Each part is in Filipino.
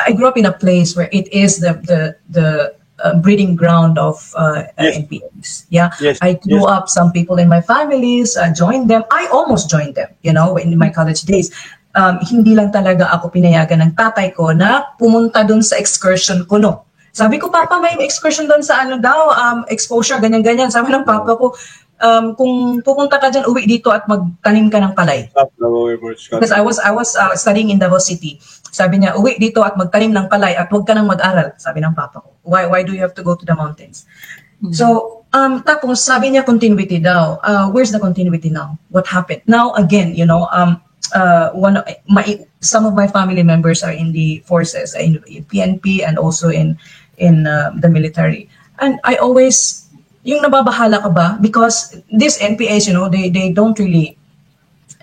I grew up in a place where it is the breeding ground of NPAs. Yeah, Yes. I grew up. Some people in my families joined them. I almost joined them. You know, in my college days. Hindi lang talaga ako pinayagan ng tatay ko na pumunta dun sa excursion ko, no. Sabi ko, Papa, may excursion dun sa ano daw, exposure, ganyan-ganyan. Sabi ng Papa ko, kung pupunta ka dyan, uwi dito at magtanim ka ng palay. Because I was studying in Davao City. Sabi niya, uwi dito at magtanim ng palay at huwag ka nang mag-aral. Sabi ng Papa ko, why do you have to go to the mountains? Mm-hmm. So, tapos sabi niya continuity daw. Where's the continuity now? What happened? Now, again, you know, some of my family members are in the forces, in PNP and also in the military. And I always, yung nababahala ka ba? Because these NPAs, you know, they don't really,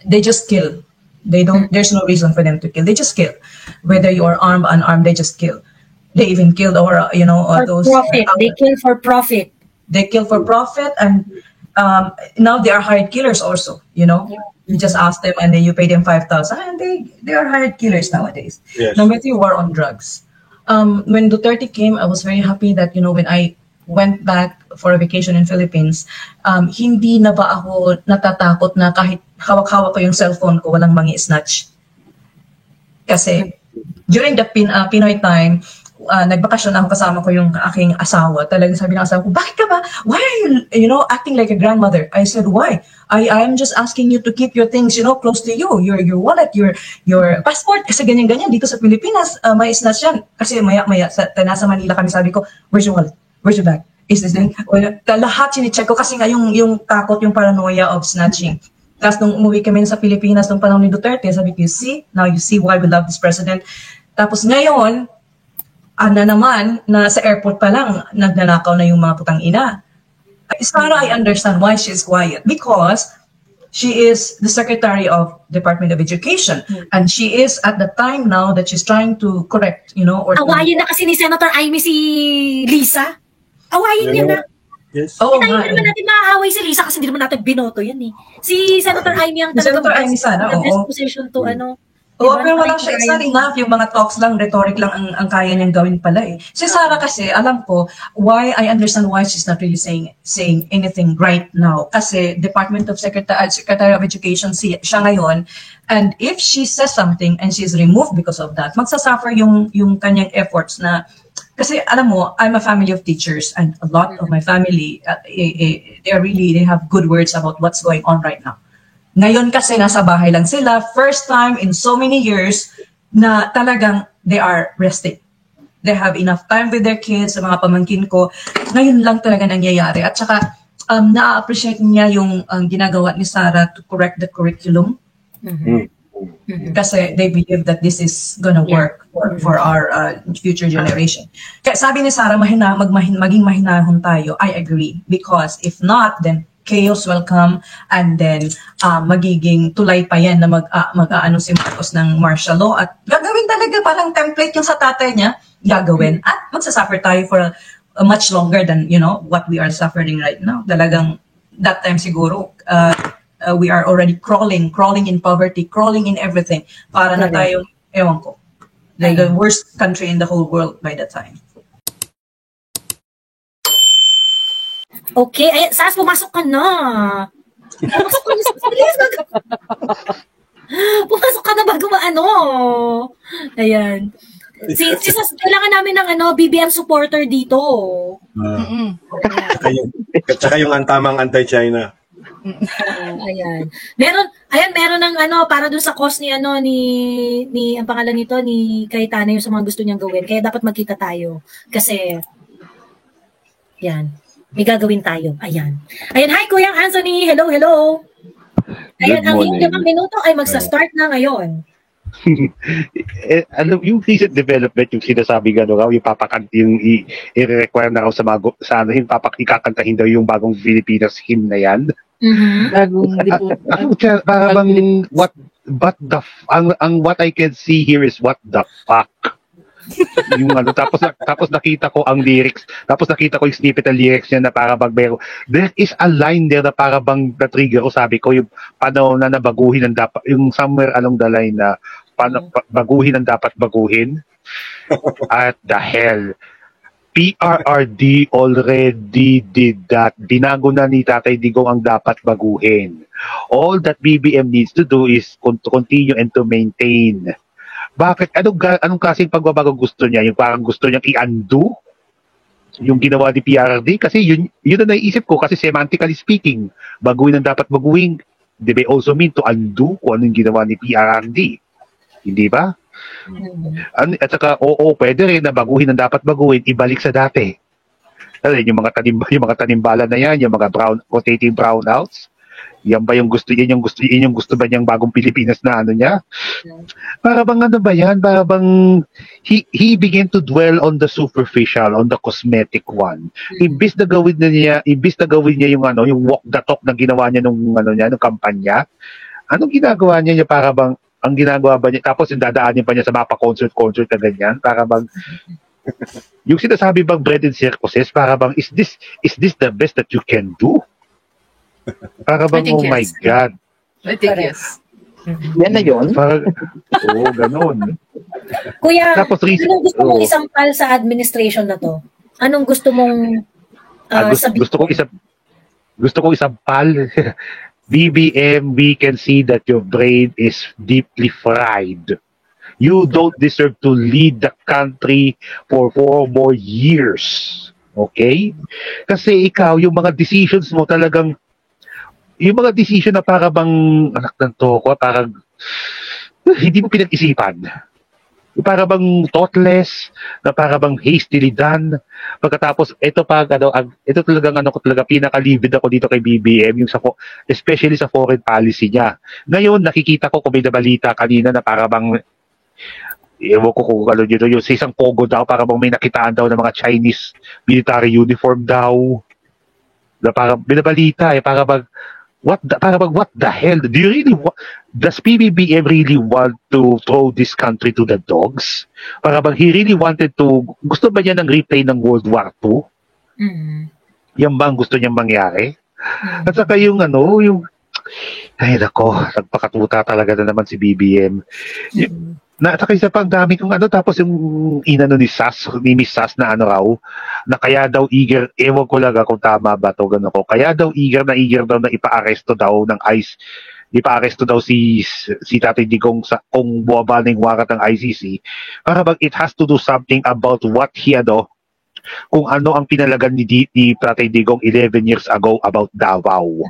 they just kill. They don't, there's no reason for them to kill. They just kill. Whether you are armed, unarmed, they just kill. They even killed you know, those. Profit. They kill for profit. They kill for profit, and now they are hired killers also, you know. Yeah. You just ask them and then you pay them 5,000 and they are hired killers nowadays. Yes. Number 3, war on drugs. When Duterte came, I was very happy that, you know, when I went back for a vacation in Philippines, hindi na ba ako natatakot na kahit hawak-hawak ko yung cellphone ko, walang mangi-snatch. Kasi during the Pinoy time, nagbakasyon ako, kasama ko yung aking asawa. Talagang sabi ng asawa ko, bakit ka ba? Why are you, you know, acting like a grandmother? I said, why? I am just asking you to keep your things, you know, close to you. Your wallet, your passport. Kasi ganyan-ganyan. Dito sa Pilipinas, may snatch yan. Kasi maya-maya, nasa Manila kami, sabi ko, where's your wallet? Where's your bag? Is this thing? Lahat sinicheck ko kasi nga yung takot, yung paranoia of snatching. Tapos nung umuwi kami sa Pilipinas nung panahon ni Duterte, sabi ko, now you see why we love this president. Tapos ngayon, naman na sa airport pa lang nagnanakaw na yung mga putang ina. Sara, I understand why she's quiet because she is the Secretary of Department of Education and she is at the time now that she's trying to correct, you know, or awayin na kasi ni Senator Amy si Lisa. Awayin niya na. Yes. Oh, hindi naman natin maaaway si Lisa kasi hindi naman natin binoto yan eh. Si Senator Amy ang talagang Senator Amy sana, best position to Oo, pero wala siya. It's not enough. Yung mga talks lang, rhetoric lang ang kaya niyang gawin pala eh. Si Sara kasi, alam ko, I understand why she's not really saying anything right now. Kasi Department of Secretary of Education siya ngayon. And if she says something and she's removed because of that, magsasuffer yung kanyang efforts na, kasi alam mo, I'm a family of teachers and a lot of my family, they have good words about what's going on right now. Ngayon kasi nasa bahay lang sila, first time in so many years na talagang they are resting. They have enough time with their kids, sa mga pamangkin ko. Ngayon lang talaga nangyayari. At saka na-appreciate niya yung ginagawa ni Sara to correct the curriculum. Kasi they believe that this is gonna work for our future generation. Kaya sabi ni Sara, maging mahinahon tayo. I agree. Because if not, then chaos will come and then magiging tulay pa yan na mag-aano si Marcos ng martial law at gagawin talaga parang template yung sa tatay niya gagawin at magsasuffer tayo for a much longer than, you know, what we are suffering right now. Talagang that time siguro we are already crawling in poverty, crawling in everything para na tayo, ewan ko, like the worst country in the whole world by that time. Okay, ay, Sas, pumasok ka na. Pumasok ka na. Pumasok ka na bago Ayan. Si Sas, kailangan namin ng BBM supporter dito. Tsaka yung antamang anti-China. Ayan. Meron ng para dun sa cause ni ang pangalan nito ni Cayetano yung sa mga gusto niyang gawin. Kaya dapat magkita tayo. Kasi yan. May gagawin tayo. Ayan. Hi, Kuya Anthony. Hello. Ayan, ang inyong minuto ay magsa-start na ngayon. Yung recent development, yung sinasabi yung papakantin, i-require na raw sa ikakantahin daw yung bagong Pilipinas hymn na yan. Parang what I can see here is what the fuck. Yung tapos nakita ko ang lyrics, tapos nakita ko yung snippet ng lyrics niya na para bang there is a line there na para bang na-trigger ko, sabi ko yung panahon na nabaguhin yung somewhere along the line na baguhin ang dapat baguhin. At the hell, PRRD already did that. Binago na ni Tatay Digong ang dapat baguhin. All that BBM needs to do is to continue and to maintain. Bakit? Anong klaseng pagbabago gusto niya? Yung parang gusto niyang i-undo yung ginawa ni PRRD? Kasi yun na naisip ko. Kasi semantically speaking, baguhin ang dapat baguhin. They may also mean to undo kung ano yung ginawa ni PRRD. Hindi ba? At saka, pwede rin na baguhin ang dapat baguhin, ibalik sa dati. Yung mga tanimbala na yan, yung mga rotating brownouts, yan ba yung gusto ba niyang bagong Pilipinas na ano niya? Para bang ano ba yan? Para bang he began to dwell on the superficial, on the cosmetic one. Imbis na gawin niya yung walk the talk na ginawa niya nung kampanya. Anong ginagawa niya para bang ang ginagawa ba niya, tapos yung dadaanin pa niya sa mapa concert na ganyan, para bang yung sinasabi bang bread and circuses, para bang is this the best that you can do? Para bang, oh my God. I think yes. Yan na yun. Ganun. Kuya, tapos, anong gusto mong isampal sa administration na to? Anong gusto mong sabihin? Gusto kong isampal. BBM, we can see that your brain is deeply fried. You don't deserve to lead the country for 4 more years. Okay? Kasi ikaw, yung mga decisions mo talagang, yung mga decision na para bang, anak ng toko, parang, hindi mo pinag-isipan. Para bang thoughtless, na para bang hastily done. Pagkatapos, ito talaga pinaka-livid ako dito kay BBM, yung especially sa foreign policy niya. Ngayon, nakikita ko kung may nabalita kanina na para bang, ewan ko kung ano dito, yung sa isang Pogo daw, para bang may nakitaan daw ng mga Chinese military uniform daw. Na para binabalita, para bang, what the hell? Does PBBM really want to throw this country to the dogs? Para bang he really wanted to, gusto ba niya ng replay ng World War II? Yan ba ang gusto niyang mangyari? At saka yung ay nako, nagpakatuta talaga na naman si BBM. Saka isa pang dami kong tapos yung inano ni Miss Sas na na kaya daw eager, ewan ko lang kung tama ba to, gano'n ko, kaya daw eager daw na ipa-aresto daw ng ICE, ipa-aresto daw si Tatay Digong kung buwaba ng warat ng ICC, para bang it has to do something about what kung ano ang pinalagan ni Tatay Digong 11 years ago about Davao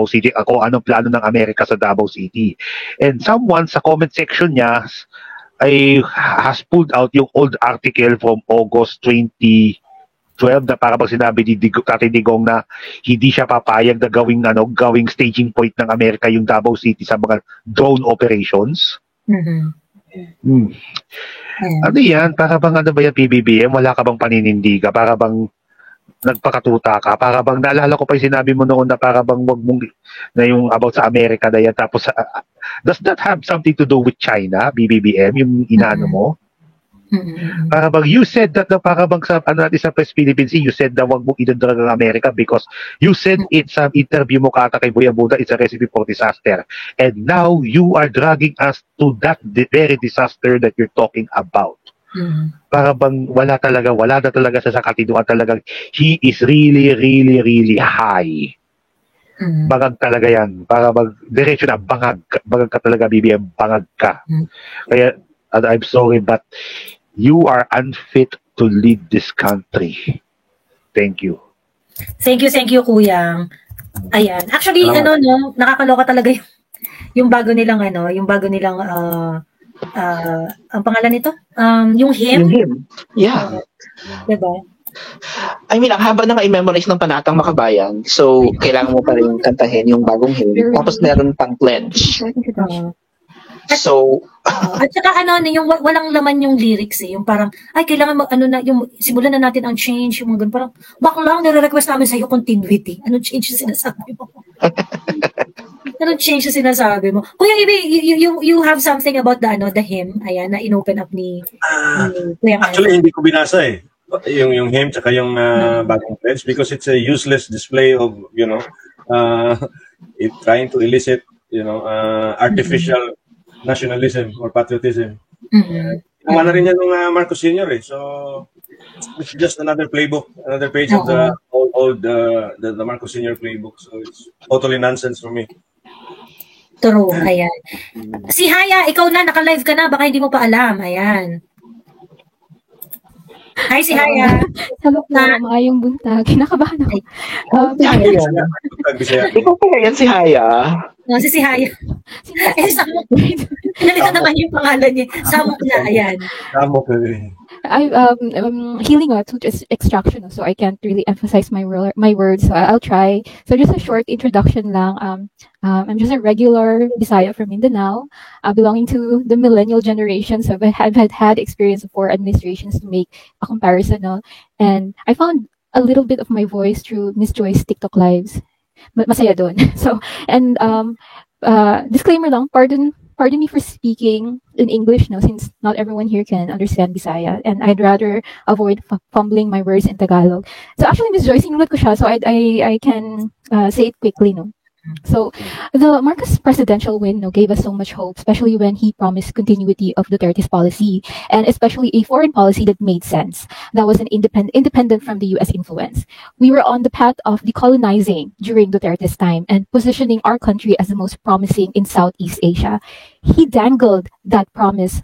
City, anong plano ng Amerika sa Davao City. And someone sa comment section niya has pulled out yung old article from August 2012 na para bang sinabi ni Tatay Digong na hindi siya papayag na gawing staging point ng Amerika yung Davao City sa mga drone operations. Ano yan? Para bang ba yan, PBBM? Wala ka bang paninindiga? Para bang nagpakatuta ka, para bang naalala ko pa yung sinabi mo noon na para bang wag mong na yung about sa Amerika na yan, tapos does that have something to do with China, BBBM, yung inano mo? Para bang you said that para bang sa sa Press Philippines, you said na wag mong idadrag ang Amerika because you said it sa interview mo kata kay Boy Abuda, it's a recipe for disaster, and now you are dragging us to that very disaster that you're talking about. Para bang wala na talaga sa katiduan, talagang he is really, really, really high. Bangag talaga yan. Para bang diretso na, bangag ka talaga, BBM, bangag ka. Kaya, I'm sorry, but you are unfit to lead this country. Thank you. Thank you, Kuyang. Ayan. Actually, nakakaloka talaga yung bago nilang ang pangalan nito? Yung hymn? Yung hymn. Yeah. Diba? I mean, ang haba na nga i-memorize ng Panatang Makabayan. So, kailangan mo pa rin kantahin yung bagong hymn. Tapos meron pang pledge. So, at saka yung walang laman yung lyrics yung parang, kailangan yung simulan na natin ang change, yung mga ganun. Parang, baklang nire-request namin sa'yo continuity. Anong change yung sinasabi mo? Anong change yung sinasabi mo? Kuya Ibe, you have something about the hymn, ayan, na in-open up ni Kuya Actually, hindi ko binasa yung hymn tsaka yung bagong pledge because it's a useless display of, it trying to elicit, artificial nationalism or patriotism. Mhm. Ginawa na rin yan ng Marcos Sr. So it's just another playbook, another page of the the Marcos Sr. playbook. So it's totally nonsense for me. True, ayan. Si Haya, ikaw na, naka-live ka na, baka hindi mo pa alam, ayan. Hi, si Haya. Hello po, maayong buntag. Kinakabahan ako. Si Haya. Bisaya. Ikaw pa yan si Haya. No, si Haya. Samok. Nalito naman yung pangalan niya. Samok na, ayan. Samok eh. I'm healing a tooth extraction, so I can't really emphasize my words. So I'll try. So just a short introduction lang. I'm just a regular Bisaya from Mindanao, belonging to the millennial generation. So I've had experience of 4 administrations to make a comparison. No? And I found a little bit of my voice through Miss Joy's TikTok lives. Masaya doon. So, and disclaimer lang, pardon me for speaking in English, no, since not everyone here can understand Bisaya, and I'd rather avoid fumbling my words in Tagalog. So actually, Ms. Joyce, sinulat ko siya, so I can say it quickly, no. So the Marcos presidential win, no, gave us so much hope, especially when he promised continuity of Duterte's policy, and especially a foreign policy that made sense, that was an independent from the U.S. influence. We were on the path of decolonizing during Duterte's time and positioning our country as the most promising in Southeast Asia. He dangled that promise,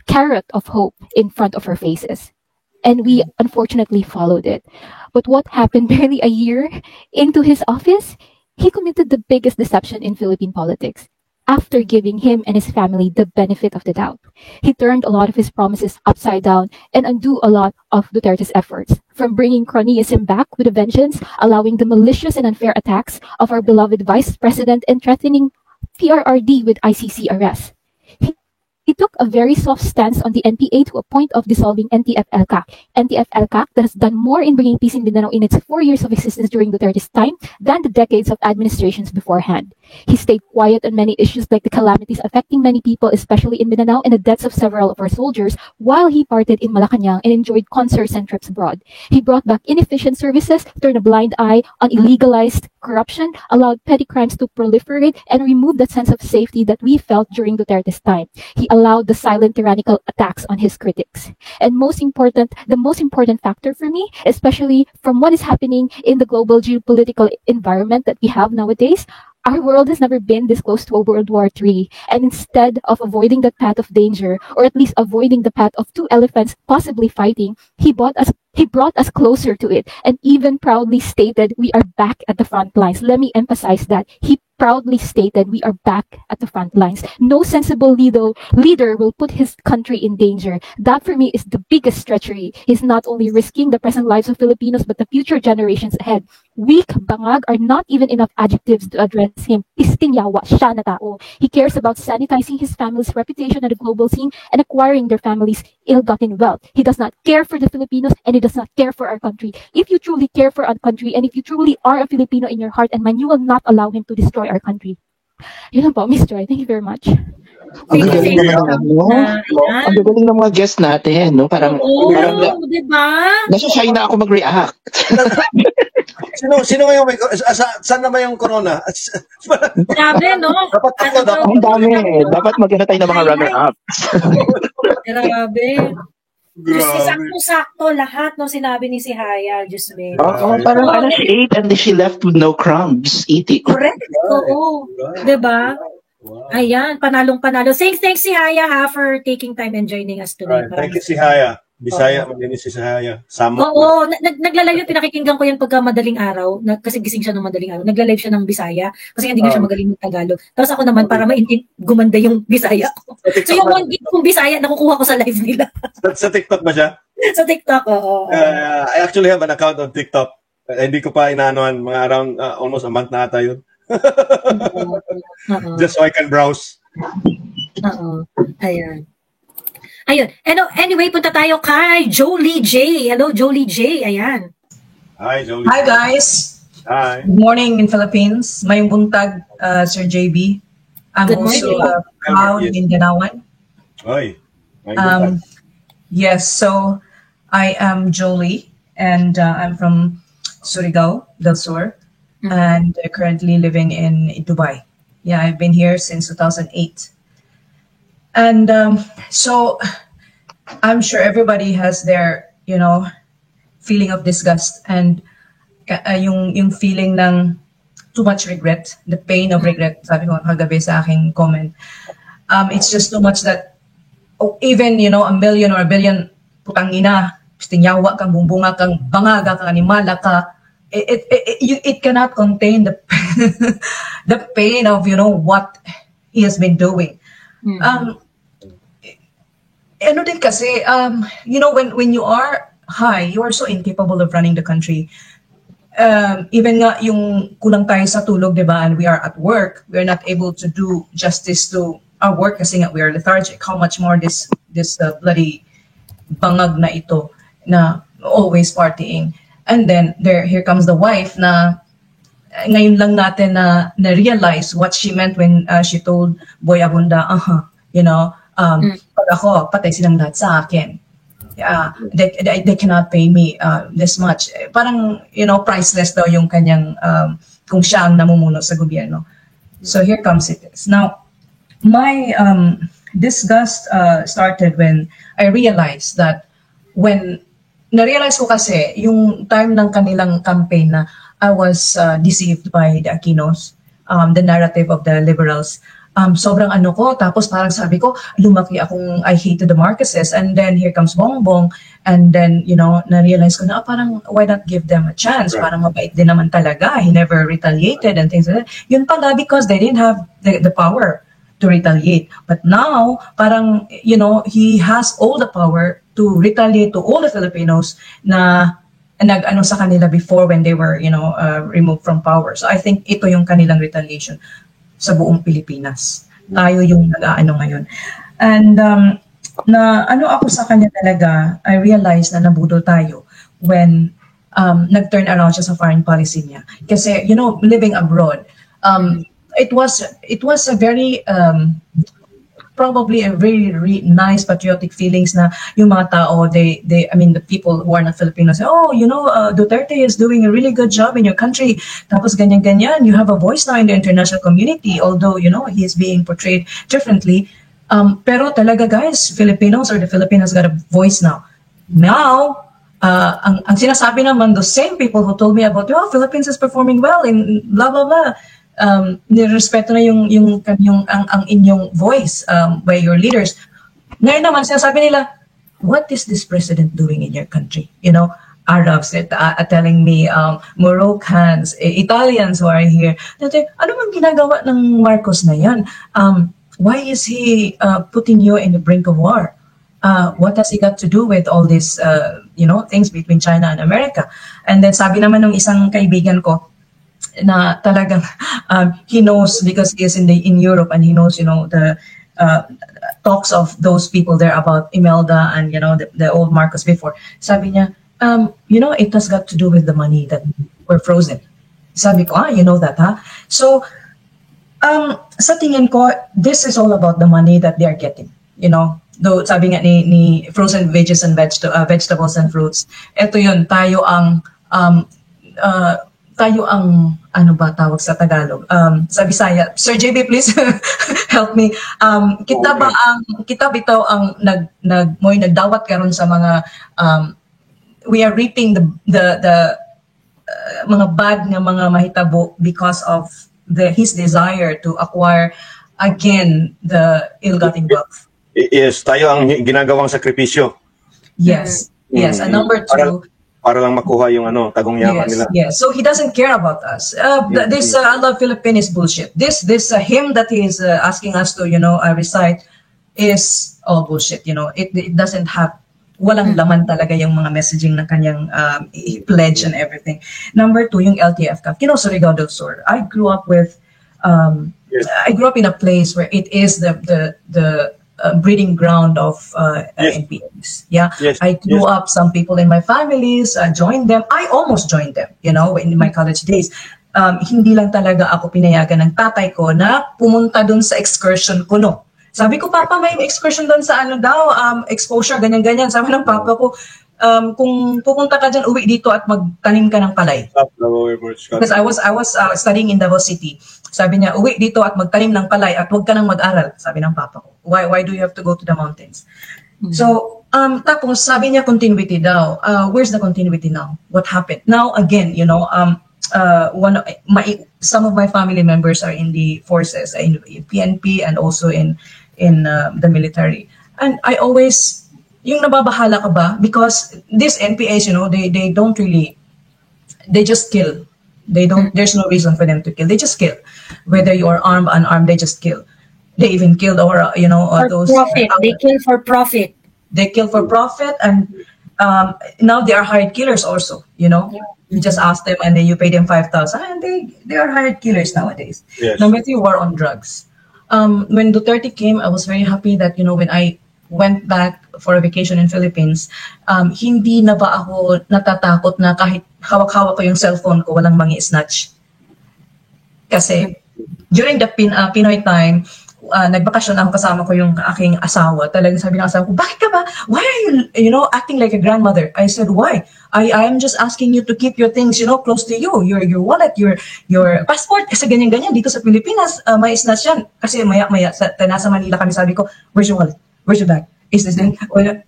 carrot of hope, in front of our faces. And we unfortunately followed it. But what happened barely a year into his office? He committed the biggest deception in Philippine politics. After giving him and his family the benefit of the doubt, he turned a lot of his promises upside down and undo a lot of Duterte's efforts, from bringing cronyism back with a vengeance, allowing the malicious and unfair attacks of our beloved Vice President, and threatening PRRD with ICC arrest. He took a very soft stance on the NPA to a point of dissolving NTF-ELCAC. NTF-ELCAC that has done more in bringing peace in Mindanao in its 4 years of existence during Duterte's time than the decades of administrations beforehand. He stayed quiet on many issues like the calamities affecting many people, especially in Mindanao, and the deaths of several of our soldiers, while he partied in Malacanang and enjoyed concerts and trips abroad. He brought back inefficient services, turned a blind eye on illegalized corruption, allowed petty crimes to proliferate, and removed that sense of safety that we felt during Duterte's time. He allowed the silent tyrannical attacks on his critics. And the most important factor for me, especially from what is happening in the global geopolitical environment that we have nowadays, our world has never been this close to a World War III. And instead of avoiding that path of danger, or at least avoiding the path of 2 elephants possibly fighting, he brought us closer to it, and even proudly stated we are back at the front lines. Let me emphasize that. He proudly stated we are back at the front lines. No sensible leader will put his country in danger. That for me is the biggest treachery. He's not only risking the present lives of Filipinos, but the future generations ahead. Weak, bangag are not even enough adjectives to address him. Pisting yawa, siya na tao. He cares about sanitizing his family's reputation at the global scene and acquiring their family's ill-gotten wealth. He does not care for the Filipinos, and he does not care for our country. If you truly care for our country, and if you truly are a Filipino in your heart and mind, you will not allow him to destroy our country. Yun lang po, Miss Joy. Thank you very much. Ang gagaling naman, no? Ang gagaling ng mga guests natin, no? Parang diba? nasa China ako mag-react. Sino ngayon may saan naman yung corona? Grabe, no? Ang dami. Dapat maghanap tayo ng mga runner-up. Grabe. Kasi sakto-sakto lahat no sinabi ni si Haya, Diyos me. Parang she ate and she left with no crumbs eating. Correct. Oo. Diba? Wow. Ayan, panalong-panalo. Thanks si Haya ha for taking time and joining us today. Right. Thank you si Haya. Bisaya, malinis si Haya. Oo, naglalive, pinakikinggan ko yan pagka madaling araw, kasi gising siya ng madaling araw. Naglalive siya ng Bisaya, kasi hindi nga siya magaling ng Tagalog. Tapos ako naman, para gumanda yung Bisaya ko. So yung one gig kong Bisaya, nakukuha ko sa live nila. Sa TikTok ba siya? Sa TikTok, oo. I actually have an account on TikTok. Hindi ko pa inaanoan, mga around almost a month na ata yun. Just so I can browse. Oo. Ayun. Anyway, punta tayo kay Jolie J. Hello, Jolie J. Ayan. Hi, Jolie. Hi, guys. Hi. Good morning in Philippines. Mayong buntag, Sir JB. I'm Good also morning. proud Mindanaoan. Oy. Yes, so I am Jolie, and I'm from Surigao del Sur, and currently living in Dubai. Yeah, I've been here since 2008. And so I'm sure everybody has their, feeling of disgust and yung feeling ng too much regret, the pain of regret, sabi ko kagabi sa aking comment. It's just too much that even, a million or a billion, putang ina, tinyawa kang bumbunga kang bangaga kang animala ka, it cannot contain the the pain of, what he has been doing. Ano din kasi, when you are high, you are so incapable of running the country. Even nga yung kulang tayo sa tulog, diba, and we are at work, we are not able to do justice to our work kasi nga we are lethargic. How much more this bloody bangag na ito na always partying. And then here comes the wife na ngayon lang natin na realize what she meant when she told Boy Abunda, pag ako, patay silang lahat sa akin. They cannot pay me this much. Parang, priceless daw yung kanyang, kung siya ang namumuno sa gobyerno. So here comes it. Now, my disgust started when I realized that when na-realize ko kasi yung time ng kanilang campaign na I was deceived by the Aquinos, the narrative of the liberals. Sobrang tapos parang sabi ko, lumaki akong I hated the Marcoses, and then here comes Bongbong, and then, na-realize ko na parang why not give them a chance? Right. Parang mabait din naman talaga. He never retaliated and things like that. Yun pala because they didn't have the power to retaliate. But now, parang, he has all the power to retaliate to all the Filipinos na nag-ano sa kanila before when they were, removed from power. So I think ito yung kanilang retaliation sa buong Pilipinas. Tayo yung nag-aano ngayon. And ako sa kanya talaga, I realized na nabudol tayo when nag-turn around siya sa foreign policy niya. Kasi, living abroad, it was a very probably a very, very nice patriotic feelings na yung mga tao, the people who are not Filipinos say, Duterte is doing a really good job in your country. Tapos ganyan-ganyan, you have a voice now in the international community, although, he is being portrayed differently. Pero talaga guys, Filipinos or the Philippines got a voice now. Now, ang sinasabi naman, those same people who told me about, Philippines is performing well in blah, blah, blah. Nirespeto na yung ang inyong voice by your leaders. Ngayon naman sinasabi nila, what is this president doing in your country? Arabs telling me, Moroccans, Italians who are here. Ano man ginagawa ng Marcos na yan? Why is he putting you in the brink of war? What has he got to do with all these things between China and America? And then sabi naman ng isang kaibigan ko na talagang he knows because he is in Europe, and he knows the talks of those people there about Imelda and the old Marcos before. Sabi niya, it has got to do with the money that were frozen. Sabi ko, you know that, huh? So sa tingin ko, this is all about the money that they are getting. Though sabi nga ni frozen veggies and vegetables and fruits, ito yun, tayo ang ano ba tawag sa Tagalog? Sa Bisaya. Sir JB, please help me. Kita bitaw ang nagdawat karon sa mga we are reaping the mga bad nga mga mahitabo because of his desire to acquire again the ill-gotten wealth. Yes, tayo ang ginagawang sakripisyo. Yes. Yes, and number two, para lang makuha yung tagong yaman nila. Yes. So he doesn't care about us. This I love Philippines bullshit. This hymn that he is asking us to recite is all bullshit. It doesn't have walang laman talaga yung mga messaging ng kanyang pledge and everything. Number two, yung LTF Cup. Surigao del Sur. I grew up in a place where it is the breeding ground of NPAs. Yeah, yes. I grew up. Some people in my families joined them. I almost joined them. In my college days. Hindi lang talaga ako pinayagan ng tatay ko na pumunta dun sa excursion ko, no. Sabi ko, Papa, may excursion dun sa exposure, ganyan-ganyan. Sabi ng Papa ko, kung pupunta ka dyan, uwi dito at magtanim ka ng palay. Because I was studying in Davao City. Sabi niya, uwi dito at magtanim ng palay at huwag ka nang mag-aral. Sabi ng Papa ko. Why do you have to go to the mountains? So, tapos sabi niya continuity daw. Where's the continuity now? What happened? Now, again, some of my family members are in the forces, in PNP and also in the military. And I always, yung nababahala ka ba? Because these NPAs, they don't really, they just kill. There's no reason for them to kill. They just kill. Whether you are armed, unarmed, they just kill. They even killed For those. profit. They kill for profit. They kill for profit, and now they are hired killers also. You just ask them, and then you pay them 5,000, and they are hired killers nowadays. Yes. Number 3, war on drugs. When Duterte came, I was very happy that when I went back for a vacation in Philippines, hindi na ba ako natatakot na kahit hawak-hawak ko yung cellphone ko, walang mangi-snatch. Kasi during the Pinoy time, nagbakasyon ako, kasama ko yung aking asawa. Talagang sabi ng asawa ko, bakit ka ba? Why are you, acting like a grandmother? I said, why? I am just asking you to keep your things, close to you. Your wallet, your passport. Kasi ganyan-ganyan. Dito sa Pilipinas, may snatch yan. Kasi maya-maya, nasa Manila kami, sabi ko, where's your wallet? Where's your bag? Is this thing?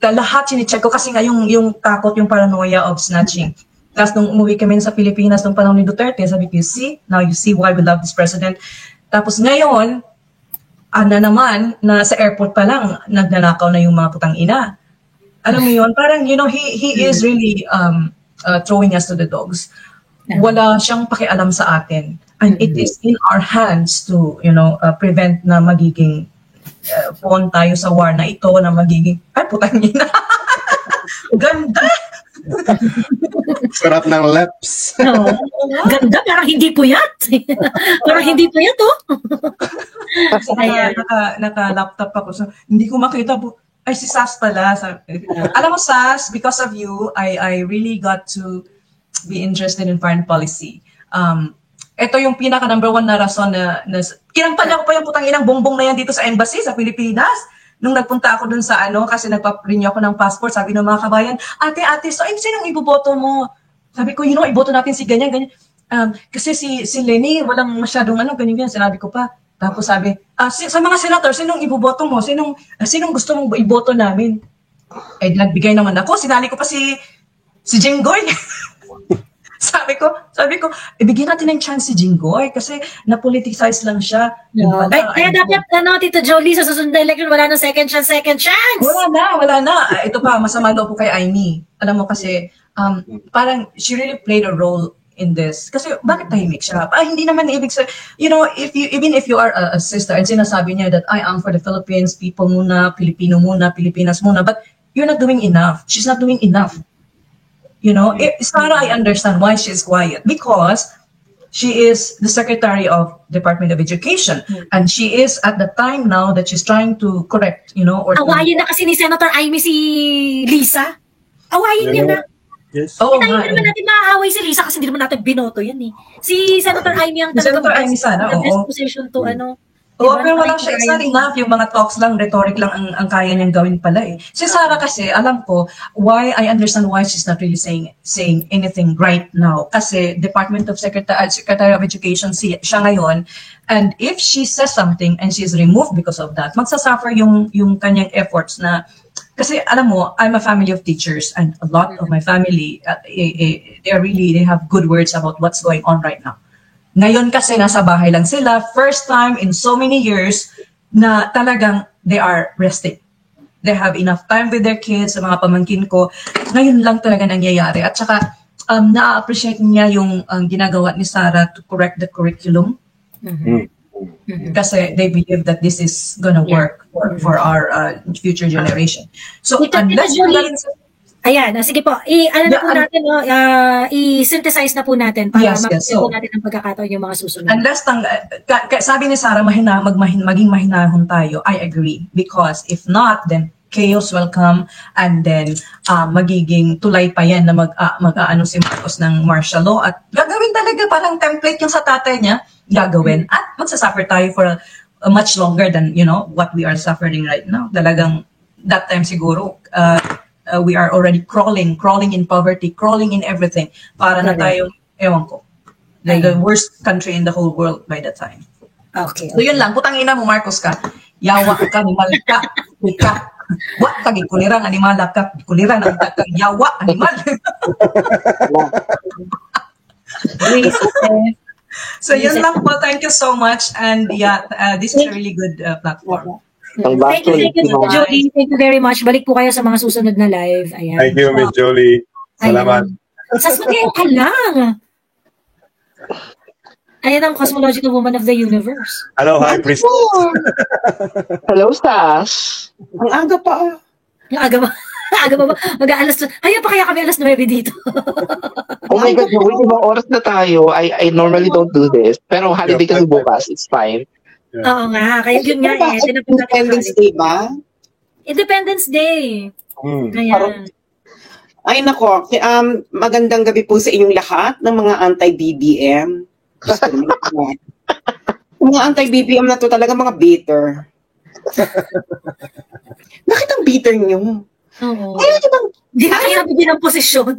Lahat sinicheck ko kasi nga yung takot, yung paranoia of snatching. Tapos nung umuwi kami sa Pilipinas nung panahon ni Duterte, sabi ko, now you see why we love this president. Tapos ngayon, naman na sa airport pa lang nagnanakaw na yung mga putang ina. Alam mo yun, parang he is really throwing us to the dogs. Wala siyang pakialam sa atin, and it is in our hands to prevent na magiging phone tayo sa war na ito na magiging putang ina. Ganda. Sarap ng laps. Ganda, parang hindi puyat. Parang hindi puyat, oh. Naka-laptop ako. So, hindi ko makita po. Ay, si Sas pala. Alam mo, Sas, because of you, I really got to be interested in foreign policy. Ito yung pinaka number 1 na rason na kinampanya ko pa yung putang inang bongbong na yan dito sa embassy sa Pilipinas. Nung nagpunta ako dun sa kasi nagpa-renew ako ng passport, sabi ng mga kabayan, ate, so sinong iboboto mo? Sabi ko, iboto natin si ganyan. Kasi si Lenny, walang masyadong ganyan. Sinabi ko pa. Tapos sabi, sa mga senator, sinong iboboto mo? Sinong gusto mong iboto namin? Eh, nagbigay naman ako. Sinali ko pa si Jinggoy. Sabi ko, ibigyan natin ng chance si Jinggoy kasi na-politicize lang siya. Kaya dapat, Tito Jolie, sa susunod na election, wala nang second chance. Wala na. Ito pa, masama loob ko kay Aimee. Alam mo kasi, parang she really played a role in this. Kasi bakit tahimik siya? Hindi naman ibig sabihin, even if you are a sister and sinasabi niya that I am for the Philippines, people muna, Pilipino muna, Pilipinas muna, but you're not doing enough. She's not doing enough. Sarah, I understand why she's quiet, because she is the Secretary of Department of Education, and she is at the time now that she's trying to correct, Awayin na kasi ni Senator Aimee si Lisa. Awayin niya na. Yes. Hindi naman natin maaaway si Lisa kasi hindi naman natin binoto yan eh. Si Senator Aimee ang Senator Aimee sana, best position to pero wala siya. It's not enough. Yung mga talks lang, rhetoric lang ang kaya niyang gawin pala eh. Si Sarah kasi, alam ko, I understand why she's not really saying anything right now. Kasi Department of Secretary of Education siya ngayon. And if she says something and she's removed because of that, magsasuffer yung kanyang efforts na, kasi alam mo, I'm a family of teachers and a lot of my family, they have good words about what's going on right now. Ngayon kasi nasa bahay lang sila, first time in so many years na talagang they are resting. They have enough time with their kids, sa mga pamangkin ko. Ngayon lang talaga nangyayari. At saka na-appreciate niya yung ginagawa ni Sarah to correct the curriculum. Kasi they believe that this is gonna work for our future generation. So unless ayan, sige po. Natin, i-synthesize na po natin para makikita natin ang pagkakataon yung mga susunod. Unless, sabi ni Sarah, maging mahinahon tayo, I agree. Because if not, then chaos will come and then magiging tulay pa yan na mag-aano si Marcos ng martial law at gagawin talaga parang template yung sa tatay niya, gagawin. At magsasuffer tayo for a much longer than, what we are suffering right now. Talagang, that time siguro, we are already crawling in poverty, crawling in everything. Para na tayo, ewan ko, like the worst country in the whole world by that time. Okay. So yun lang, putang ina mo, Marcos ka. Yawa ka, animal ka. Ika. Wa kagi kulirang animal ka. Kuliran ang kag yawa animal. So yun lang po. Thank you so much. And yeah, this is a really good platform. Thank you, Jolie. Thank you very much. Balik po kayo sa mga susunod na live. Ayan. Thank you, Miss Jolie. Salamat. Sas, magayon ka lang. Ayan ang cosmological woman of the universe. Hello, High Priestess. Hello, Sas. Ang aga pa. Ang aga ba? Aga ba? Mag-aalas. Ayaw pa kaya kami alas 9 dito. Oh my God, Joey, ibang oras na tayo. I normally don't do this. Pero holiday kasi bukas, it's fine. Oo nga. Kaya yun nga eh. Independence Day ba? Independence Day. Ayan. Ay nako, magandang gabi po sa inyong lahat ng mga anti-BBM. Mga anti-BBM na to talaga mga bitter. Bakit ang bitter nyo? Oo. Hindi na kayo nabigyan ng posisyon.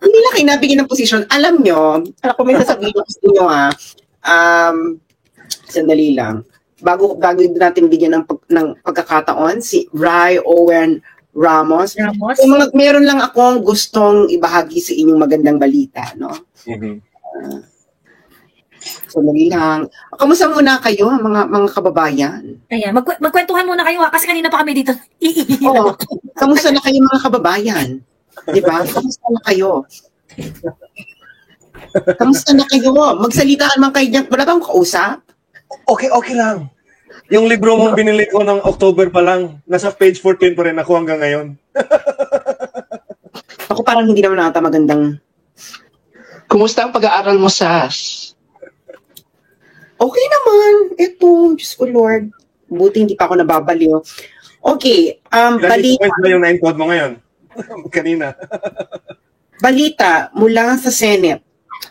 Hindi na kayo nabigyan ng posisyon. Alam nyo, ako may sasabihin ko sa inyo sandali lang. Bago natin bigyan ng pagkakataon, si Rai Owen Ramos. Meron lang akong gustong ibahagi sa inyong magandang balita, no? Sandali lang. Kamusta muna kayo, mga kababayan? Ayan, magkwentuhan muna kayo kasi kanina pa kami dito. Oo. Kamusta na kayo mga kababayan? Di ba? Kamusta na kayo? Kamusta na kayo? Magsalitaan man kayo dyan. Wala bang kausap? Okay lang. Yung libro mong binili ko ng October pa lang, nasa page 14 pa rin ako hanggang ngayon. Ako parang hindi naman nata magandang... Kumusta ang pag-aaral mo, Sas? Okay naman. Ito, Diyos ko Lord. Buti hindi pa ako nababaliw. Okay, balita. Ilan yung na-encode mo ngayon? Kanina. Balita mula sa Senate.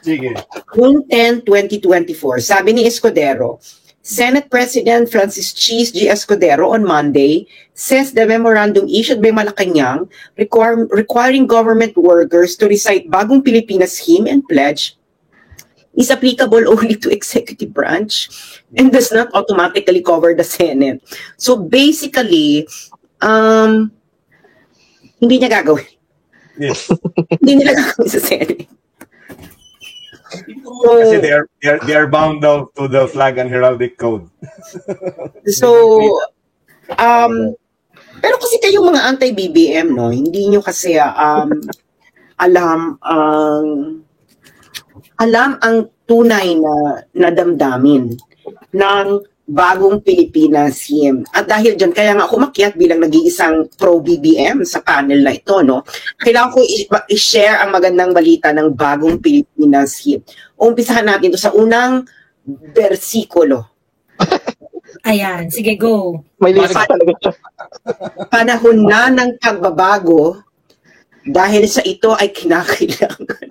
Sige. June 10, 2024. Sabi ni Escudero, Senate President Francis Cheese G. Escudero on Monday says the memorandum issued by Malacanang requiring government workers to recite Bagong Pilipinas hymn and pledge is applicable only to executive branch and does not automatically cover the Senate. So basically, hindi niya gagawin. Yes. Hindi nila gagawin sa Senate. So, kasi they are bound now to the flag and heraldic code. So, pero kasi kayong mga anti-BBM, no, hindi nyo kasi alam ang tunay na damdamin ng Bagong Pilipinas hymn. At dahil dyan, kaya nga ako umakyat bilang nag-iisang pro-BBM sa panel na ito, no? Kailangan ko i-share ang magandang balita ng Bagong Pilipinas hymn. Umpisahan natin ito sa unang bersikulo. Ayan, sige, go. May lisa talaga siya. Panahon na ng pagbabago dahil sa ito ay kinakailangan.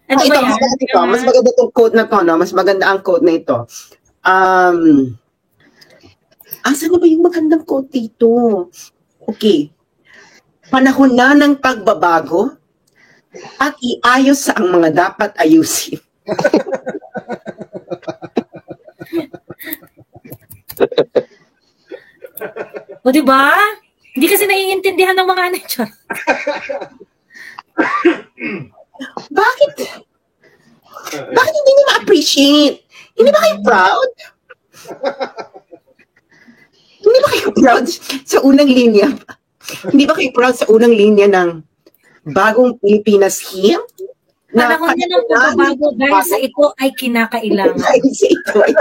Ano ito, ba yan? mas maganda itong quote na to, no? Mas maganda ang quote na ito. Asan na ba yung magandang quote dito? Okay. Panahon na ng pagbabago at iayos sa ang mga dapat ayusin. O diba? Hindi kasi naiintindihan ng mga nature. Bakit? Bakit hindi niyo ma-appreciate? Hindi ba kayo proud? Hindi ba kayo proud sa unang linya? Hindi ba kayo proud sa unang linya ng Bagong Pilipinas hymn? Panahon niya ng pagbabago dahil sa ito ay kinakailangan. Dahil sa ito ay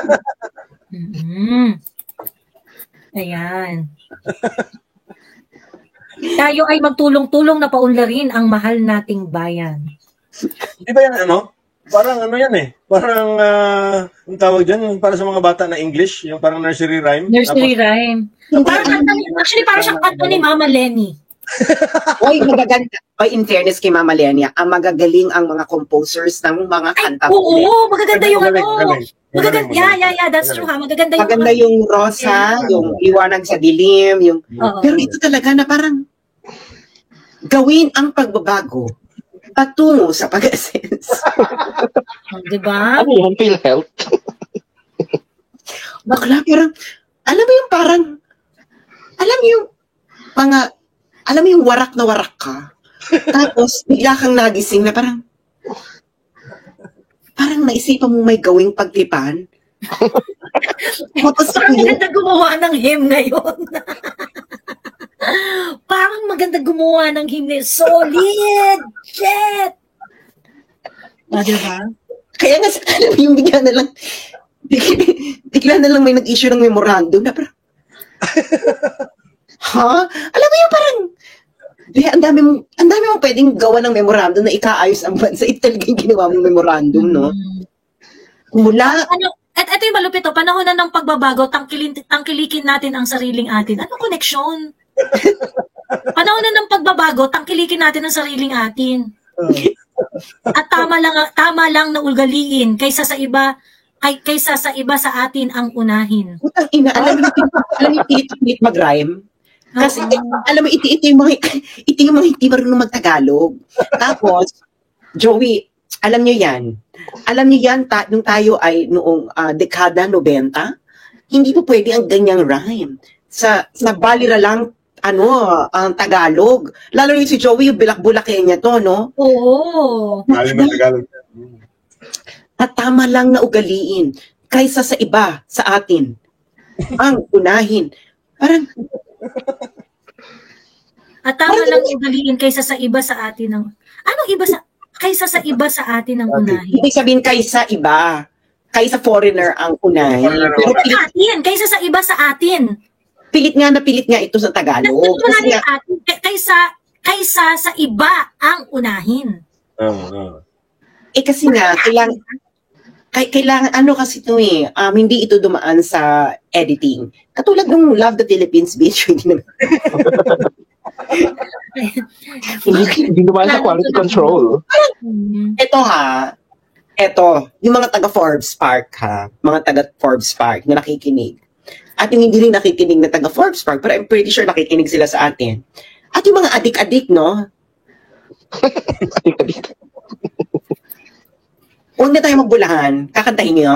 Ayan. Tayo ay magtulong-tulong na paunlarin ang mahal nating bayan. Di ba yan Parang yan eh. Parang, ang tawag dyan, para sa mga bata na English, yung parang nursery rhyme. Nursery rhyme. Actually, parang siyang kanta ni Mama Lenny. Oy, magaganda. Oy, in fairness kay Mama Lenia, ang magagaling ang mga composers ng mga kanta. Oo, magaganda yung Magaganda, yeah, that's true ha. Maganda yung Rosa, yung Liwanag sa Dilim, yung... Pero ito talaga na parang gawin ang pagbabago patungo sa pag-assess. Diba? Ano yan, PhilHealth? Bakla, alam mo yung alam mo yung warak na warak ka. Tapos, bigla kang nagising na parang naisipan mo may gawing pagtipan. Tapos, Parang maganda gumawa ng hymn ngayon. Parang maganda gumawa ng hymn ngayon. Solid! Shit! Diba? kaya nga, alam mo yung bigla na lang may nag-issue ng memorandum na parang, alam mo yung parang, ang dami mong pwedeng gawa ng memorandum na ikaayos ang bansa. Ito talaga yung ginawa mong memorandum, no? Mula, Ito yung malupit, panahon na ng pagbabago, tangkilikin natin ang sariling atin. Ano koneksyon? Panahon na ng pagbabago, tangkilikin natin ang sariling atin. At tama lang na ugaliin kaysa sa iba sa atin ang unahin. putang ina, alam mo yung pilit mag-rhyme? Kasi, alam mo, ito yung mga hindi marunong mag-Tagalog. Tapos, Joey, alam niyo yan, nung tayo ay noong dekada 90, hindi po pwede ang ganyang rhyme. Sa balira lang, ang Tagalog. Lalo yung si Joey, yung bilak-bulake niya to, no? Oo. Alim ang Tagalog. At tama lang na ugaliin kaysa sa iba, sa atin. Ang unahin. Parang, At tama lang ugaliin kaysa sa iba sa atin ang... Anong iba sa... Kaysa sa iba sa atin ang unahin? ibig sabihin kaysa iba. Kaysa foreigner ang unahin. Pero Kaysa sa iba sa atin. pilit nga ito sa Tagalog. Kasi nga, Kaysa sa iba ang unahin. kasi nga, kailangan kasi ito hindi ito dumaan sa editing. Katulad ng Love the Philippines video, hindi naman. Hindi naman sa quality control. Ito, yung mga taga Forbes Park mga taga Forbes Park na nakikinig. At yung hindi rin nakikinig na taga Forbes Park, pero I'm pretty sure nakikinig sila sa atin. At yung mga adik-adik, no? Huwag na tayo magbulahan. Kakantahin niyo.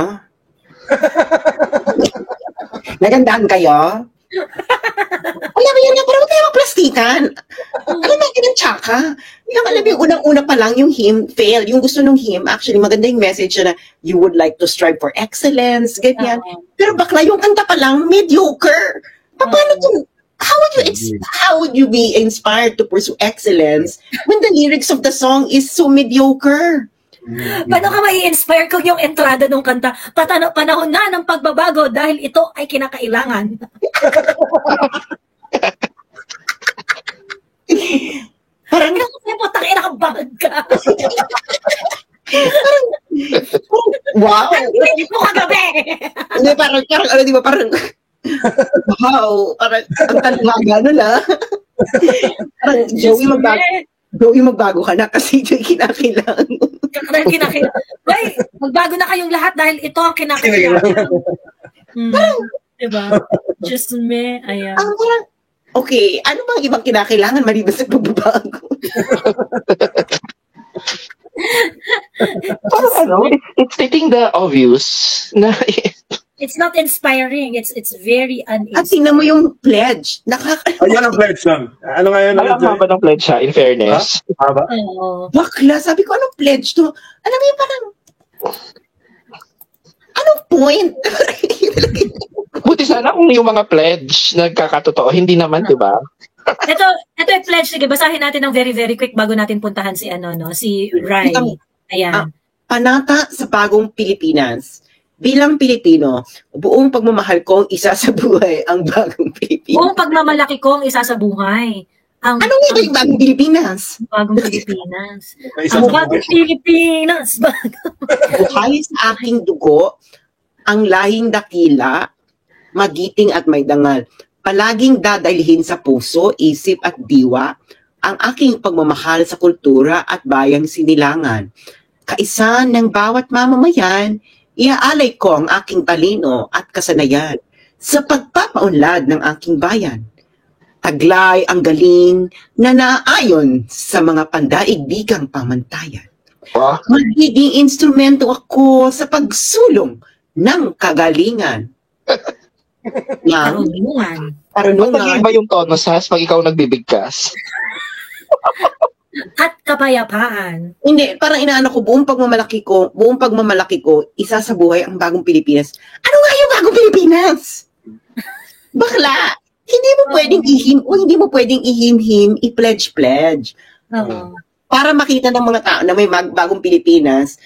Nagandahan kayo. Alam mo yun na, parang huwag tayo magplastikan. Alam natin ang tsaka. Alam mo yung unang-una pa lang, yung hymn fail. Yung gusto ng hymn, actually, maganda yung message na you would like to strive for excellence, ganyan. Pero bakla, yung kanta pa lang, mediocre. Paano to? How would you be inspired to pursue excellence when the lyrics of the song is so mediocre? Paano ka mai-inspire kung yung entrada ng kanta, panahon na ng pagbabago dahil ito ay kinakailangan? Parang putang ina ka bagad ka. Wow! Hindi mo kagabi! Hindi, parang, di ba, parang, wow, parang, ang talaga, parang, Joey, magbago ka na kasi ito yung kinakailangan mo. Ay, magbago na kayong lahat dahil ito ang kinakailangan. Diba? Just me, ayan. Parang, okay, ano bang ibang kinakailangan maliban sa pagbabago? Parang it's stating the obvious na it's not inspiring. It's very At tingnan mo yung pledge. Yan ang pledge lang. Ano nga yun? alam ba ng pledge siya, in fairness? Haba? Bakla, sabi ko, anong pledge to? Alam mo yung parang, anong point? Buti sana kung yung mga pledge nagkakatotoo, hindi naman, di ba? Ito yung pledge. Sige, basahin natin ng very, very quick bago natin puntahan si si Rai. Ayan. Panata sa bagong Pilipinas. Bilang Pilipino, buong pagmamahal ko isa sa buhay ang bagong Pilipinas. Buong pagmamalaki ko ang isa sa buhay. Ano nga yung bagong Pilipinas? Bagong Pilipinas. Ang bagong Pilipinas. Buhay sa aking dugo, ang lahing dakila, magiting at may dangal. Palaging dadalhin sa puso, isip at diwa ang aking pagmamahal sa kultura at bayang sinilangan. Kaisa ng bawat mamamayan, iaalay ko ang aking talino at kasanayan sa pagpapaunlad ng aking bayan. taglay ang galing na naayon sa mga pandaigdigang pamantayan. Magiging instrumento ako sa pagsulong ng kagalingan. Karunungan. Pag-iba yung tono, Sas, pag ikaw nagbibigkas. At kapayapaan. Hindi, parang inaano ko, buong pagmamalaki ko, isa sa buhay ang bagong Pilipinas. Ano nga yung bagong Pilipinas? Bakla! Hindi mo pwedeng ihim-him, i-pledge-pledge. Para makita ng mga tao na may bagong Pilipinas,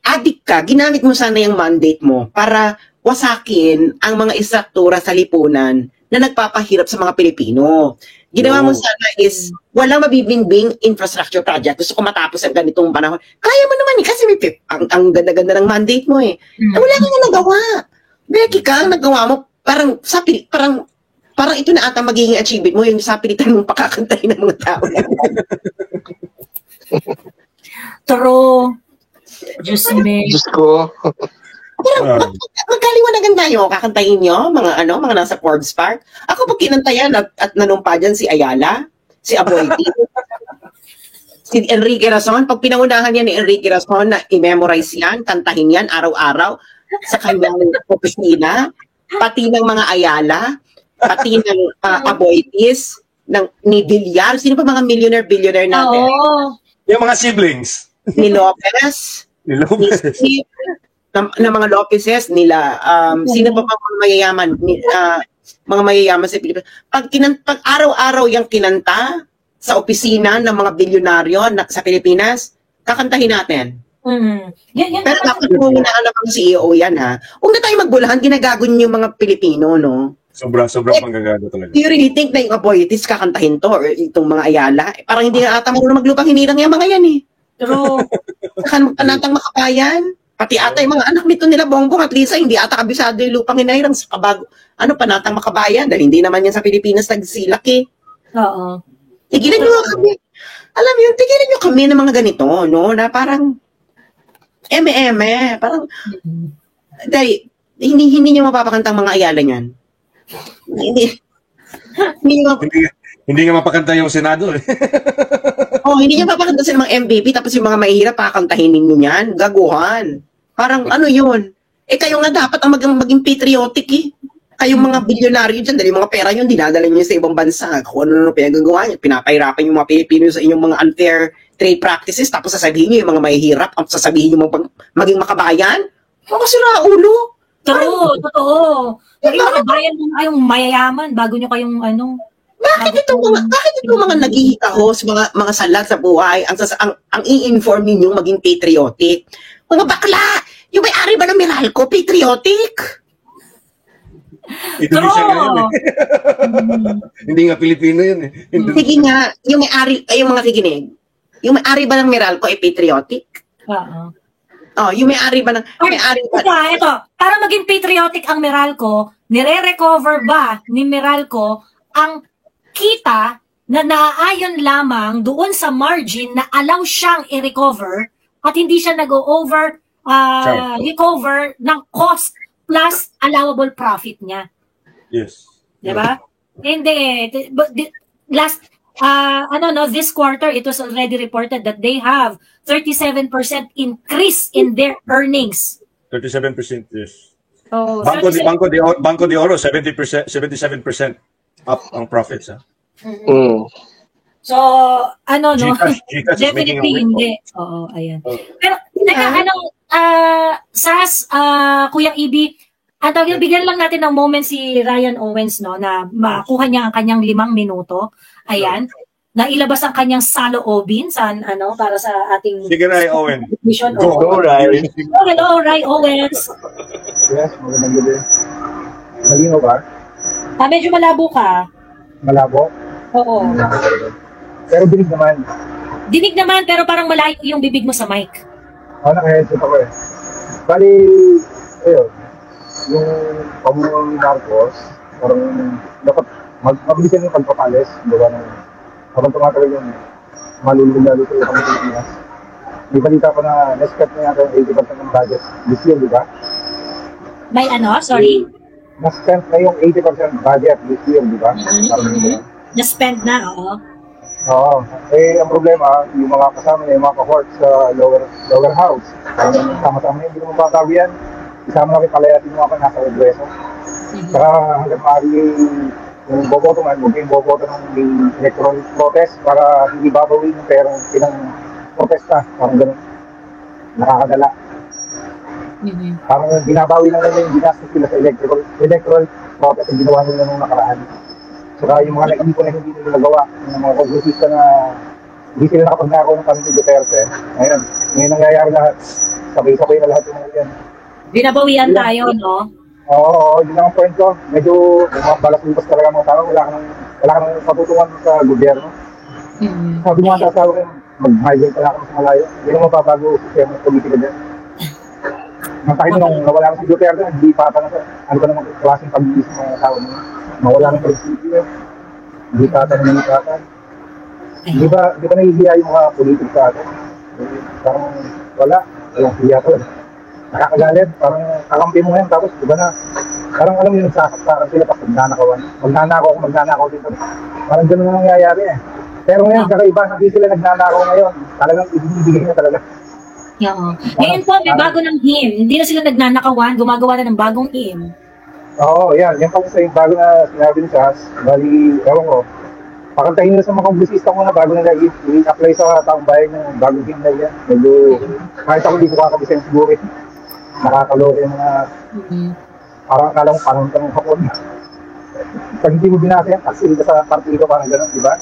adik ka, ginamit mo sana yung mandate mo para wasakin ang mga istruktura sa lipunan na nagpapahirap sa mga Pilipino. Ginawa mo sana is, walang mabibingbing infrastructure project. Gusto ko matapos ang ganitong panahon. Kaya mo naman kasi may ang ganda-ganda ng mandate mo eh. Wala kang nagawa. Becky ka, ang nagawa mo, parang ito na ata magiging achievement mo, yung sapilitan mong pakakantahin ng mga tao. True. Diyos ko. Pero magkaliwanagan tayo, kakantahin nyo, mga nasa Forbes Park. Ako pag kinantayan at nanumpa dyan si Ayala, si Aboiti, si Enrique Rason, pag pinangunahan yan ni Enrique Rason na i-memorize yan, kantahin yan araw-araw sa kanyang opisina, pati ng mga Ayala, pati ng Aboitis, ni Villar, sino pa mga billionaire natin? Yung mga siblings. Ni Lopez. Ni Steve, na mga Lopezes nila, sino pa mga mayayaman, mga mayayaman sa Pilipinas. Pag araw-araw yung kinanta sa opisina ng mga bilyonaryo sa Pilipinas, kakantahin natin. Pero dapat kung hinaan ng CEO yan ha. Huwag na tayo magbulahan, ginagagon yung mga Pilipino, no? Sobrang manggagago talaga. Do you really think na yung Aboitis kakantahin to or itong mga Ayala? Parang hindi na ata marunong maglupang hinirang yung mga yan eh. Pero, Kanatang makabayan. Pati ata yung mga anak nito nila Bongbong at Lisa, hindi ata kabisado yung lupang hinirang sa panatang makabayan dahil hindi naman yan sa Pilipinas nagsilak eh. oo. Tigilan nyo kami. Alam mo yun, tigilan nyo kami ng mga ganito, no? Na parang, parang, dahil, hindi nyo mapapakantang mga Ayala niyan. Hindi nga mapakanta yung Senado eh. Hindi nyo mapapakanta sila mga MVP tapos yung mga mahihirap pakantahin ninyo yan. Gaguhan. Parang ano yun? Kayo nga dapat ang maging patriotic eh. Kayong mga bilyonaryo dyan, dahil yung mga pera yun, dinadala nyo sa ibang bansa. Kung ano pinagagawa nyo, pinapahirapan yung mga Pilipino sa inyong mga unfair trade practices, tapos sasabihin nyo yung mga mahihirap, ang sasabihin nyo maging makabayan. Mga sira ulo. Totoo. Maging makabayan mo na kayong mayayaman bago nyo kayong Bakit itong mga naghihikahos, mga salat sa buhay, ang i-inform ninyo maging patriotic? Mga bakla! Yung may-ari ba ng Meralco, patriotic? Indonesia nga yun eh. Hindi nga Pilipino yun eh. Sige nga, yung may-ari, yung mga kikinig, yung may-ari ba ng Meralco ay patriotic? Oo. Yung may-ari ba ng... Ito, para maging patriotic ang Meralco, nire-recover ba ni Meralco ang kita na naaayon lamang doon sa margin na allow siyang i-recover at hindi siya nag-over recover ng cost plus allowable profit niya. Yes. Diba? Hindi. This quarter, it was already reported that they have 37% increase in their earnings. 37%, yes. Oh, Banco de Oro, 77% up ang profits. So, GCash definitely hindi. Oo, ayan. Pero, Sas, Kuyang Ibi, bigyan lang natin ng moment si Ryan Owens, no, na makuha niya ang kanyang 5 minuto. Ayan. Na ilabas ang kanyang saloobin para sa ating... Sige, Ray Owen. Go, Ray. Hello, Ray Owens. Yes, magandang gabi. Malino ba? Medyo malabo ka. Malabo? Oo. Pero dinig naman. Dinig naman, pero parang malayo yung bibig mo sa mic. Naka-headset ako eh. Bali, ayun, yung pamumuno ni Marcos, parang dapat mabilisan yung pagpapalis, diba, habang tumatagal yung malulunod sa ibang Pilipinas. May balita ko na na-step na yata yung 80% ng budget this year, di ba? May sorry? na-spend na yung 80% budget this year, di ba? Parang ganun. Na-spend na, oo. Oo. Eh, ang problema, yung mga kasama niya, yung mga cohort sa lower house, sama-sama na hindi naman babawi yan. Isama namin palayatin yung mga nasa Kongreso. Saka hanggang maaari yung boboto man, huwag yung boboto ng electoral protest para hindi babawi yung perang pinang-protesta. Parang ganun. Nakakadala. Parang binabawi lang nila yung ginastos sila sa electoral protest yung ginawa nila nung nakaraan. Saka yung mga nag-iipon na hindi nila nagawa, yung mga kongresista na hindi sila nakapagnakaw ng kami ni Duterte. Ngayon nangyayari lahat. Sabay-sabay na lahat yung mga yan. Binabawian tayo, no? Oo, yun lang ang point ko. Medyo balas-lupas talaga mga tao. Wala ka nang patutungan sa gobyerno. Sabi mo nga sa asawa ko, mag-migrate pala ako sa malayo. Hindi naman mapabago ang sistema ng politika dyan. Ang tayo nung nawala ka si Duterte, hindi pa ano ka naman klaseng pag-iisip ng mga tao mo. Mawala ng prinsipyo. Hindi pa ng manitatan. Di ba nahihiya yung mga politik sa atin? Parang walang hiya ko. Nakakagalit, parang kakampi mo ngayon, tapos diba na, parang alam mo yung nagsasaksakan sila pag magnanakawan. Magnanakaw dito. Parang gano'n na nangyayari eh. Pero ngayon, kakaiba, hindi sila nagnanakaw ngayon. Talagang ibibigay na talaga. Oo. Ngayon po, may bago ng hymn. Hindi na sila nagnanakawan, gumagawa na ng bagong hymn. Oo, yan. Yan pa sa bago na sinabi ni Sas. Bali, ewan ko. Pakantahin nila sa mga kongresista muna bago nila i-apply sa taong bayan ng bagong hymn na yan. Medyo, kahit ako hindi ko kakabisang siguro eh. Nakakaloko yung mga parang akala mo parang tanong hapon. Pag hindi mo binasa yan, taksil ka sa partido, parang gano'n, di ba?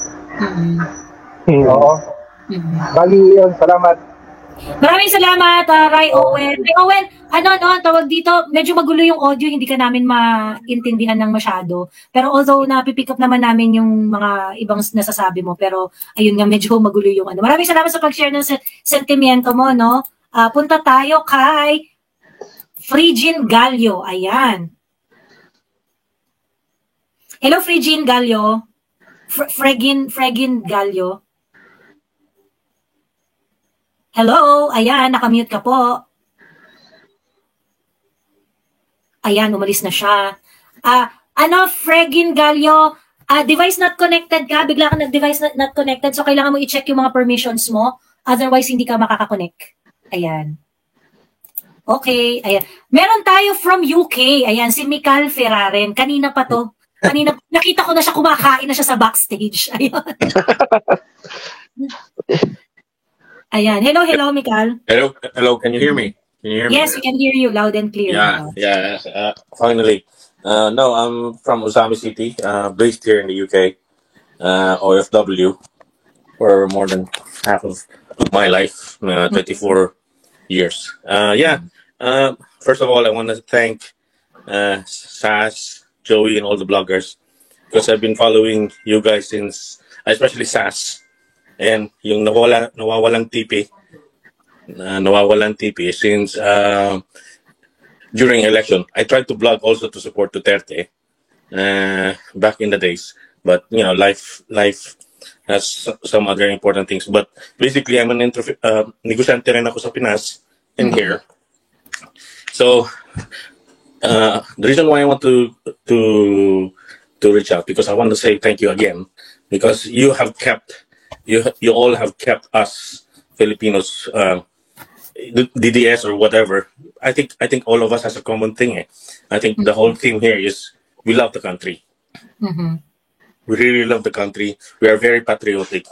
Oo. Bali, yun, salamat. Maraming salamat, Ray Owen. Ray Owen, tawag dito, medyo magulo yung audio, hindi ka namin maintindihan ng masyado. Pero although napipick up naman namin yung mga ibang nasasabi mo, pero ayun nga, medyo magulo yung ano. Maraming salamat sa pag-share ng sentimiento mo, no? Punta tayo kay Frigin Gallo. Ayan. Hello, Frigin Gallo. Fregin Gallo. Hello. Ayan, nakamute ka po. Ayan, umalis na siya. Fregin Gallo, device not connected ka. Bigla ka nag-device not connected. So, kailangan mo i-check yung mga permissions mo. Otherwise, hindi ka makaka-connect. Ayan. Okay, ayan. Meron tayo from UK. Ayan, si Mikal Ferraren. Kanina pa to. Nakita ko na siya, kumakain na siya sa backstage. Ayan. Ayan. Hello, Mikal. Hello. Can you hear me? Yes, we can hear you loud and clear. Yeah. Finally. No, I'm from Osami City, based here in the UK, OFW, for more than half of my life, 24 years. First of all, I want to thank Sas, Joey, and all the bloggers, because I've been following you guys since, especially Sas, and yung nawawalang TP since during election. I tried to blog also to support Duterte back in the days, but life has some other important things. But basically, I'm an negosyante rin ako sa Pinas in here. So the reason why I want to reach out, because I want to say thank you again, because you all have kept us Filipinos, DDS or whatever. I think all of us has a common thing. I think the whole theme here is we love the country. We really love the country. We are very patriotic.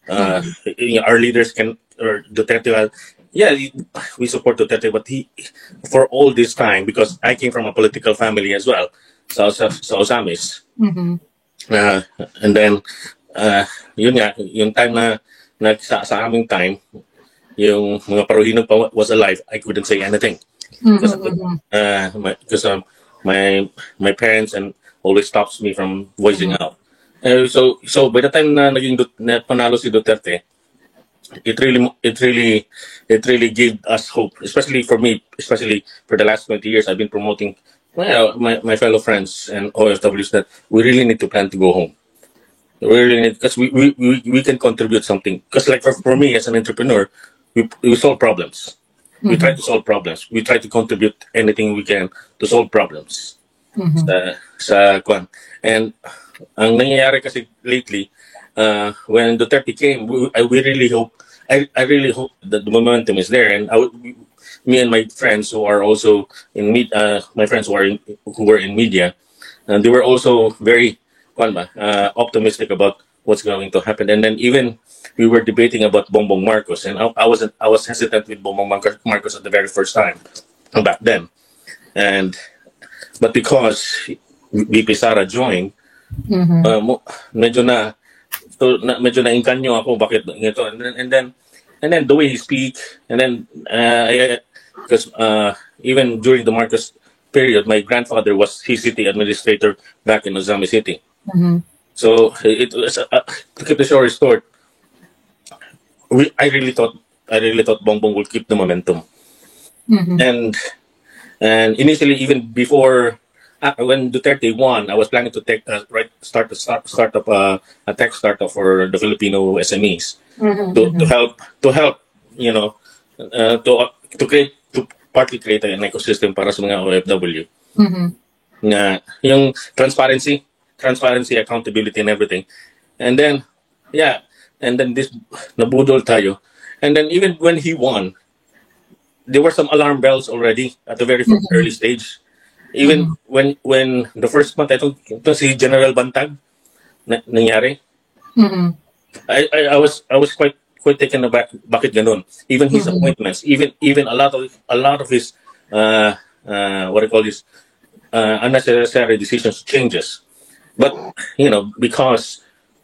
Our leaders or Duterte, we support Duterte, but for all this time, because I came from a political family as well, sa Osamis. And then, yung time na sa aming time, yung mga Paruhinog pa was alive, I couldn't say anything. Because my parents and always stops me from voicing out. So by the time na panalo si Duterte, it really gave us hope, especially for me, especially for the last 20 years. I've been promoting my fellow friends and OFWs that we really need to plan to go home. We really need, because we can contribute something. Because like for me as an entrepreneur, we solve problems. We try to solve problems. We try to contribute anything we can to solve problems. sa kwan. And ang nangyayari kasi lately, when Duterte came, we really hope, I really hope that the momentum is there. And me and my friends who are also in my friends who were in media, they were also very optimistic about what's going to happen. And then even we were debating about Bongbong Marcos, and I was hesitant with Bongbong Marcos at the very first time back then. But because VP Sara joined, medyo na-inkanyo ako bakit ito. And then the way he speak, and then because even during the Marcos period, my grandfather was his city administrator back in Ozami City. So it was to keep the story short. I really thought Bongbong would keep the momentum, and initially even before when Duterte won, I was planning to start up a tech startup for the Filipino SMEs to help to partly create an ecosystem para sa mga OFW. Na yung transparency, accountability, and everything. And then this nabudol tayo. And then even when he won, there were some alarm bells already at the very early stage. Even when the first month, ito si General Bantag nangyari. I was quite taken aback. Bakit ganun? Even his appointments, even a lot of his what I call this unnecessary decisions changes. But because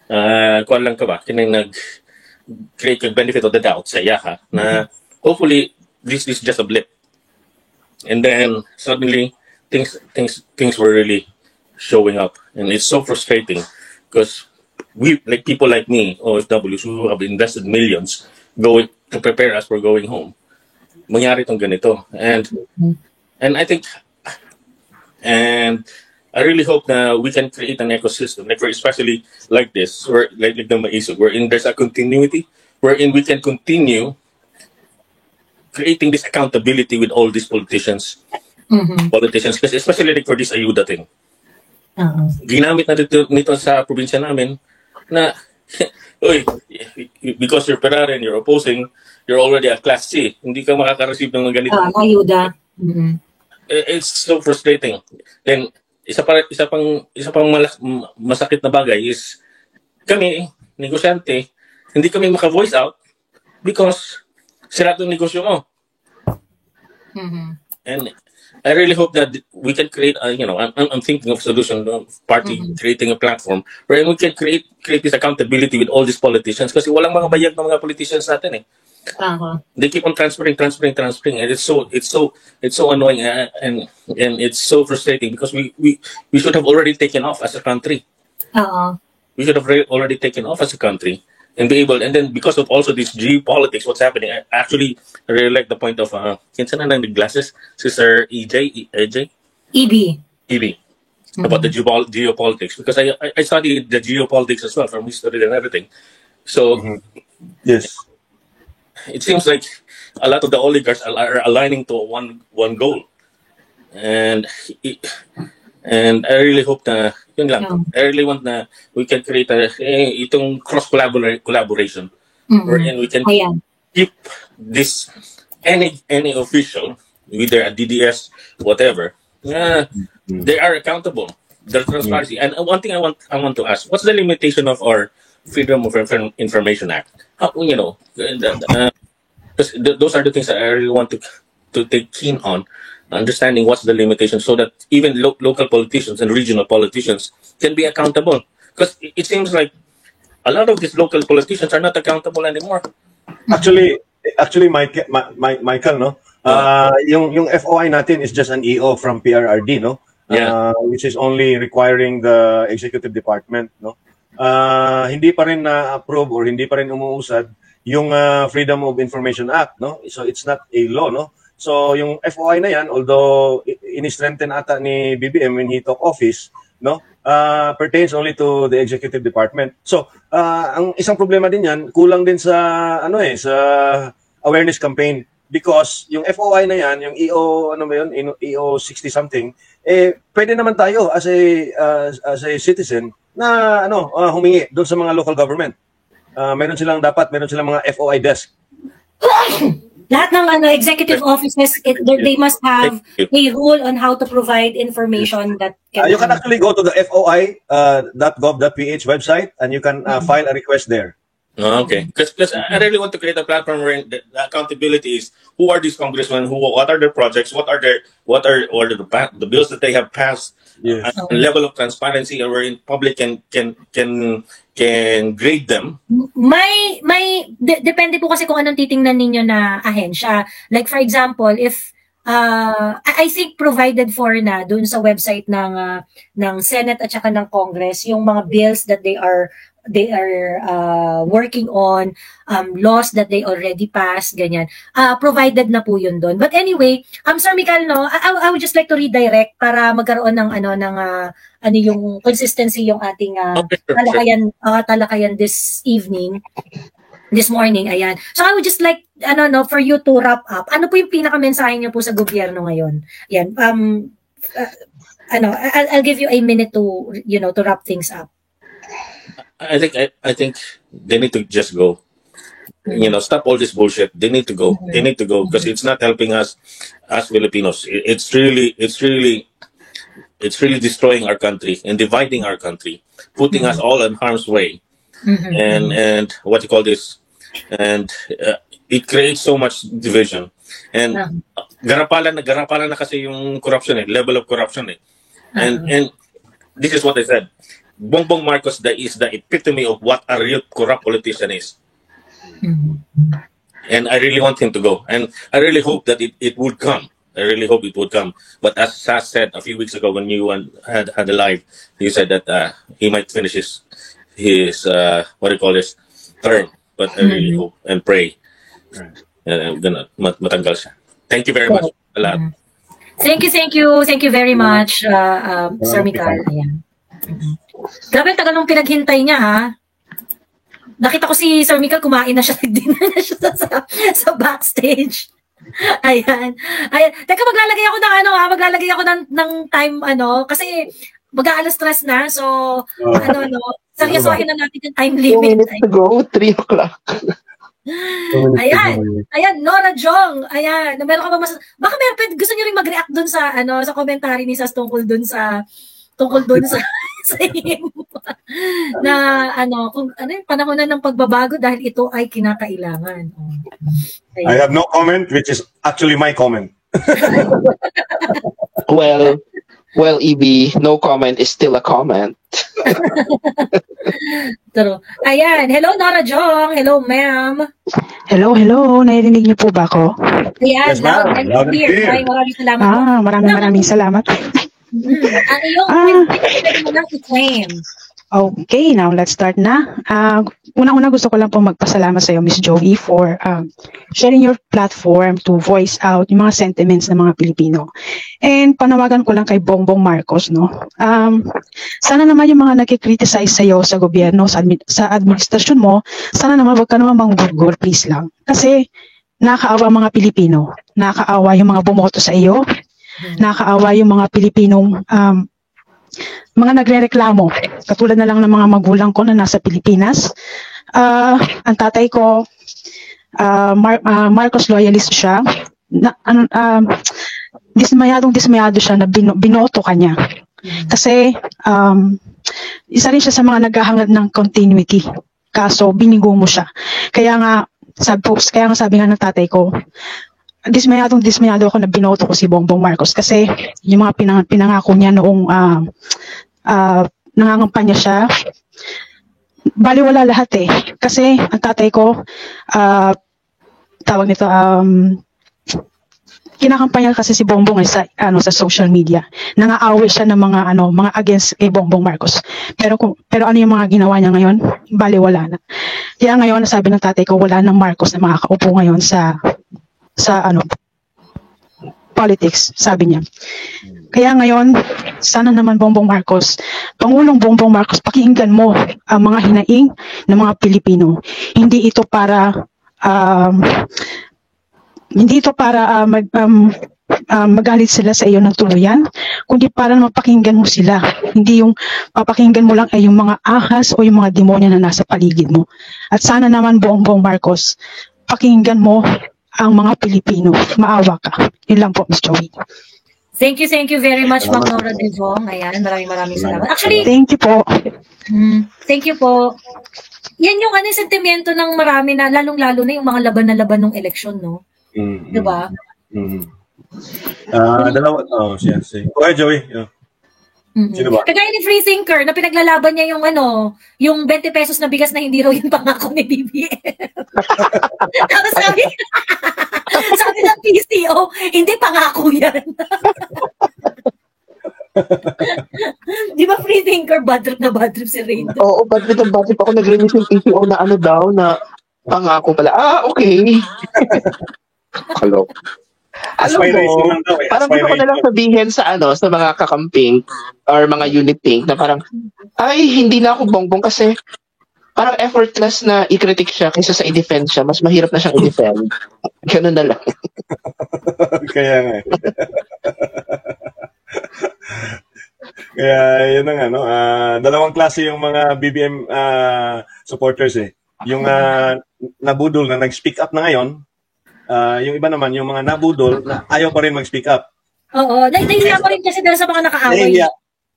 kuan lang ka ba, nag-create yung benefit of the doubt sa Yaha na hopefully this is just a blip. And then suddenly things were really showing up, and it's so frustrating because we, like people like me, OFWs who have invested millions going to prepare us for going home, mangyari tong ganito. And I think, and I really hope that we can create an ecosystem, especially like this, or like the Maisog, wherein there's a continuity, wherein we can continue creating this accountability with all these politicians, because especially like for this ayuda thing. Ginamit na nito sa probinsya namin na, because you're Ferrari and you're opposing, you're already at Class C. Hindi ka makaka-receive ng mga ganito. Ayuda. It's so frustrating. Then, isa pang masakit na bagay is kami, negosyante, hindi kami maka-voice out because sira itong negosyo mo. And I really hope that we can create, I'm thinking of solution, party creating a platform where we can create this accountability with all these politicians kasi walang mga bayag ng mga politicians natin eh. They keep on transferring, and it's so annoying and it's so frustrating because we should have already taken off as a country. We should have already taken off as a country and be able. And then because of also this geopolitics, what's happening? I actually really like the point of kinsa na ng glasses, Sister EJ. About the geopolitics, because I studied the geopolitics as well from history and everything. So yes. It seems like a lot of the oligarchs are aligning to one goal, and I really hope na yun lang. I really want na we can create itong cross collaboration, wherein we can keep this any official, whether a DDS, whatever. They are accountable. There's transparency. And one thing I want to ask: what's the limitation of our Freedom of Information Act? Because those are the things that I really want to take keen on, understanding what's the limitation, so that even local politicians and regional politicians can be accountable. Because it seems like a lot of these local politicians are not accountable anymore. Actually, Michael, no? Yung FOI natin is just an EO from PRRD, no? Which is only requiring the executive department, no? Hindi pa rin na-approve or hindi pa rin umuusad yung Freedom of Information Act, no? So it's not a law, no? So yung FOI na yan, although in-strengthen ata ni BBM when he took office, no? Pertains only to the executive department. So ang isang problema din yan, kulang din sa sa awareness campaign because yung FOI na yan, yung EO ano ba yun, EO 60 something, pwede naman tayo as a citizen na humingi doon sa mga local government. Meron silang mga FOI desk. Lahat ng executive offices, they must have a rule on how to provide information that can... You can actually go to the foi.gov.ph website and you can file a request there. Okay, because I really want to create a platform where the accountability is who are these congressmen, what are their projects, what are the bills that they have passed, yes. A level of transparency wherein public can grade them. Depende po kasi kung anong titingnan ninyo na ahensya. Like for example, if I think provided for na dun sa website ng Senate at saka ng Congress yung mga bills that they are working on, laws that they already passed, ganyan. Provided na po yun doon. But anyway, Sir Michael, no, I would just like to redirect para magkaroon ng yung consistency yung ating talakayan this morning, ayan. So I would just like for you to wrap up. Ano po yung pinaka-mensahe niyo po sa gobyerno ngayon? Ayan. I'll give you a minute to wrap things up. I think they need to just go. Stop all this bullshit. They need to go. They need to go because it's not helping us as Filipinos. It's really destroying our country and dividing our country, putting us all in harm's way. And what you call this? And it creates so much division. And garapalan na kasi yung corruption level of corruption And this is what I said. Bongbong Marcos is the epitome of what a real corrupt politician is. And I really want him to go. And I really hope that it would come. I really hope it would come. But as Sas said a few weeks ago when you had a live, you said that he might finish his term. But I really hope and pray matanggal siya. Thank you very much. Thank you very much, Sir Michael. Ayan. Grabe, tagal nung pinaghintay niya, ha? Nakita ko si Sir Michael, kumain na siya, nag-dinner na siya sa backstage. Ayan. Teka, maglalagay ako ng time, kasi mag-aalas 3 na, so, seryosohin na natin yung time limit. 2 minutes to go, 3 o'clock. Ayan, Nora Jong, ayan, meron ka ba baka gusto niyo rin mag-react dun sa commentary ni Sas tungkol dun sa na kung yung panahon na ng pagbabago dahil ito ay kinakailangan. I have no comment, which is actually my comment. Well, EB, no comment is still a comment. Pero, ayan, hello Nora Jong, hello ma'am. Hello, narinig niyo po ba ako? Ayan, yes, loud and clear. Maraming salamat. Maraming salamat. Okay, now let's start na. Unang-una gusto ko lang po magpasalamat sa iyo, Miss Joey, for sharing your platform to voice out yung mga sentiments ng mga Pilipino. And panawagan ko lang kay Bongbong Marcos, no? Sana naman yung mga nagkikriticize sa iyo sa gobyerno, sa administrasyon mo, sana naman wag ka naman manggurgur, please lang. Kasi nakakaawa mga Pilipino, nakakaawa yung mga bumoto sa iyo, nakakaawa yung mga Pilipinong mga nagrereklamo. Katulad na lang ng mga magulang ko na nasa Pilipinas. Ang tatay ko, Marcos loyalist siya. Dismayado siya na binoto kanya. Kasi isa rin siya sa mga naghahangad ng continuity. Kaso binigo mo siya. Kaya nga sabi nga ng tatay ko, dismayado ako na binoto ko si Bongbong Marcos kasi yung mga pinangako niya noong nangangampanya siya, baliwala lahat kasi ang tatay ko tawag nito kinakampanya kasi si Bongbong sa social media, nangaaway siya ng mga against kay Bongbong Marcos, pero ano yung mga ginawa niya ngayon, baliwala na. Kaya ngayon nasabi ng tatay ko wala nang Marcos na makakaupo ngayon sa politics, sabi niya. Kaya ngayon, sana naman Bongbong Marcos, Pangulong Bongbong Marcos, pakinggan mo ang mga hinaing ng mga Pilipino. Hindi ito para hindi ito para magalit sila sa iyo ng tuluyan, kundi para mapakinggan mo sila. Hindi yung papakinggan mo lang ay yung mga ahas o yung mga demonyo na nasa paligid mo. At sana naman Bongbong Marcos, pakinggan mo ang mga Pilipino. Maawa ka. Yun lang po, Ms. Joey. Thank you very much, Ma'am Nora Delvong. Ayan, maraming salamat. Actually, thank you po. Thank you po. Yan yung sentimiento ng marami na, lalong-lalo na yung mga laban na laban ng eleksyon, no? Diba? Sige. Okay, Joey. Sino ba? Kagaya ni Free Thinker, na pinaglalaban niya yung 20 pesos na bigas na hindi raw yung pangako ni BBM. Tapos sabi ng PCO, hindi pangako yan. Di ba Free Thinker, bad trip si Rain? Oo, bad trip ako. Nag-release yung PCO na na pangako pala. Okay. Hello. Alam mo, parang gusto ko na lang sabihin sa mga kakamping or mga unit pink na parang, ay, hindi na ako bongbong kasi parang effortless na i-critic siya kaysa sa i-defend siya. Mas mahirap na siyang i-defend. Ganun na lang. Kaya nga. Kaya yun na nga, no? Dalawang klase yung mga BBM supporters eh. Yung nabudol na nag-speak up na ngayon, yung iba naman, yung mga nabudol na ayaw pa rin mag-speak up. Oo, nahihiya pa rin kasi dahil sa mga nakaaway.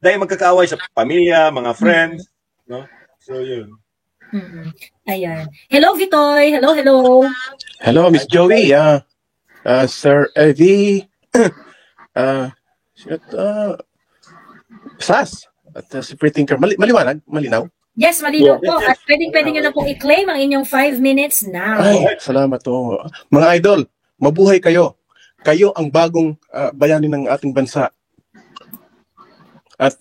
Dahil magkakaaway sa pamilya, mga friends, no? So yun. Ayan. Hello, Vitoy. Hello. Hello, Miss Joey. Sir Eddie. Sas. At si Free Thinker. Malinaw? Yes, malinaw po. At pwedeng nyo na pong i-claim ang inyong 5 minutes now. Ay, salamat po. Mga idol, mabuhay kayo. Kayo ang bagong bayani ng ating bansa. At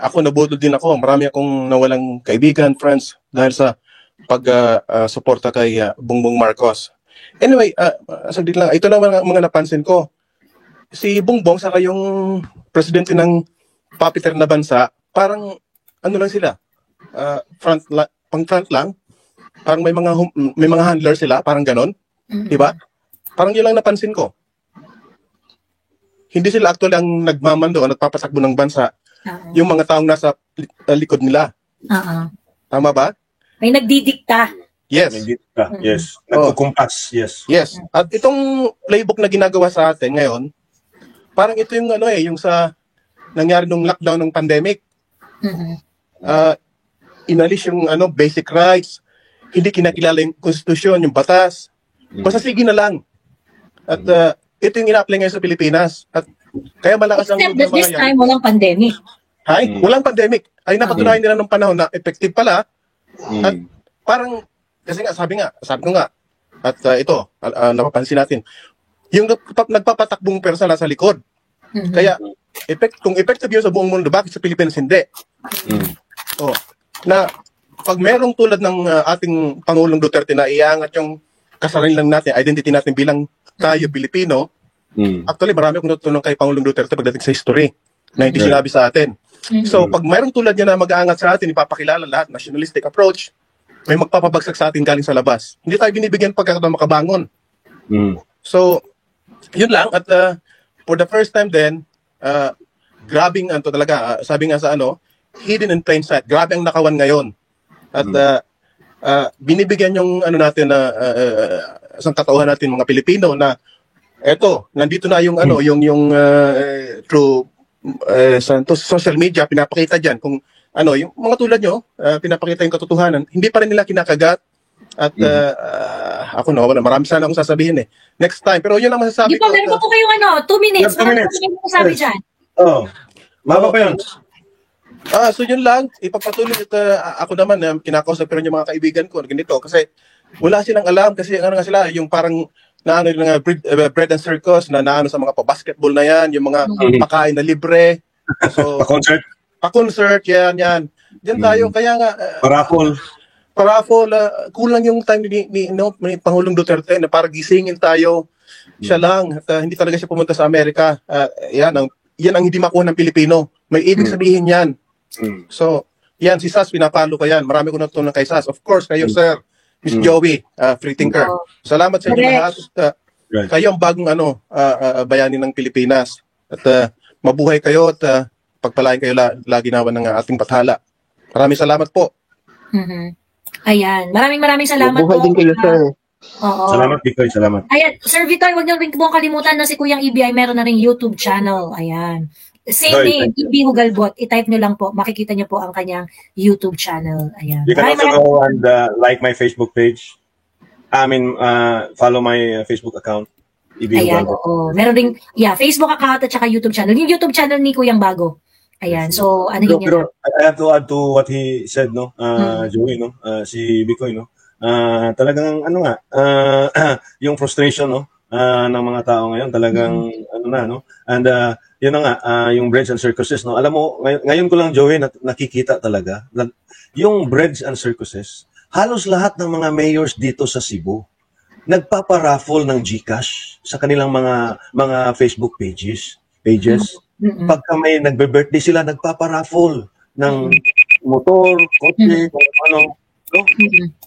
ako, nabudol din ako. Marami akong nawalang kaibigan, friends, dahil sa pag-suporta kay Bongbong Marcos. Anyway, saglit lang. Ito na mga napansin ko. Si Bongbong, saka yung presidente ng papiter na bansa, parang lang sila. Front lang. Parang may mga handler sila, parang ganon. Diba? Parang yun lang napansin ko. Hindi sila actually ang nagmamando o nagpapatakbo ng bansa. Yung mga taong nasa likod nila. Tama ba? May nagdidikta. Yes. Yes. Nagkukumpas. Yes. At itong playbook na ginagawa sa atin ngayon, parang ito yung yung sa nangyari nung lockdown ng pandemic. Inalis yung basic rights, hindi kinakilala yung konstitusyon, yung batas. Basta sige na lang. At ito yung ina-apply ngayon sa Pilipinas. At kaya malakas ang except that this time walang pandemic. Walang pandemic. Ay napatunayan nila ng panahon na effective pala. At parang, kasi nga, sabi ko nga, at ito, napapansin natin, yung nagpapatakbong persa nasa likod. Kaya, kung effective yun sa buong mundo, bakit sa Pilipinas hindi? Na pag merong tulad ng ating Pangulong Duterte na iangat yung kasarilan natin, identity natin bilang tayo Pilipino, actually marami akong natutunan kay Pangulong Duterte pagdating sa history na hindi sinabi sa atin. So pag merong tulad niya na mag-aangat sa atin, ipapakilala lahat, nationalistic approach, may magpapabagsak sa atin galing sa labas. Hindi tayo binibigyan pagkakataon makabangon. So, yun lang. At for the first time then, grabbing talaga, sabi nga sa hidden in plain sight. Grabe ang nakawan ngayon. At binibigyan yung natin na isang katauhan natin mga Pilipino na eto, nandito na yung through social media pinapakita diyan kung yung mga tulad nyo, pinapakita yung katotohanan, hindi pa rin nila kinakagat. At ako marami sana akong sasabihin eh. Next time. Pero yun ang masasabi ko. Meron po kayong 2 minutes. Meron po kayong masasabi dyan. Mama pa yun. So yun lang, ipagpatuloy ako naman, kinakausap pero yung mga kaibigan ko, ganito, kasi wala silang alam, kasi sila, yung parang bread and circus, na sa mga pa-basketball na yan, yung mga pakain na libre, so, pa-concert, yan. Diyan tayo, kaya nga, paraffol, kulang yung time ni Pangulong Duterte na para gisingin tayo, siya lang, at hindi talaga siya pumunta sa Amerika, yan ang hindi makuha ng Pilipino, may ibig sabihin yan. So, yan, si Sas, pinapalo ko yan. Marami ko natutunan kay Sas. Of course, kayo, sir, Miss Joey, Free Thinker. Salamat sa inyo lahat. Right. Kayo ang bagong bayani ng Pilipinas. At mabuhay kayo at pagpalain kayo lagi naman ng ating pathala. Maraming salamat po. Ayan. Maraming salamat Mabuhay po. din kayo, sir. Oo. Salamat, Bikoy. Salamat. Ayan, Sir Vitor, huwag niyo rin po kalimutan na si Kuyang EB ay meron na ring YouTube channel. Ayan. Same name, EB Hugalbot. I-type nyo lang po. Makikita nyo po ang kanyang YouTube channel. Ayan. You can also go and like my Facebook page. Follow my Facebook account. EB Ayan, Hugalbot. oo. Meron ring, Facebook account at saka YouTube channel. Yung YouTube channel ni Kuyang Bago. Ayan, so ano yun Pero I have to add to what he said, no? Joey, no? Si Bikoy, no? Talagang yung frustration, no? Ng mga tao ngayon talagang no? And yun na nga, yung breads and circuses, no? Alam mo, ngayon ko lang, Joey, nakikita talaga na yung breads and circuses, halos lahat ng mga mayors dito sa Cebu nagpaparaffle ng GCash sa kanilang mga Facebook pages. Pagka may nagbe-birthday sila, nagpaparaffle ng motor, kotse, ano, no?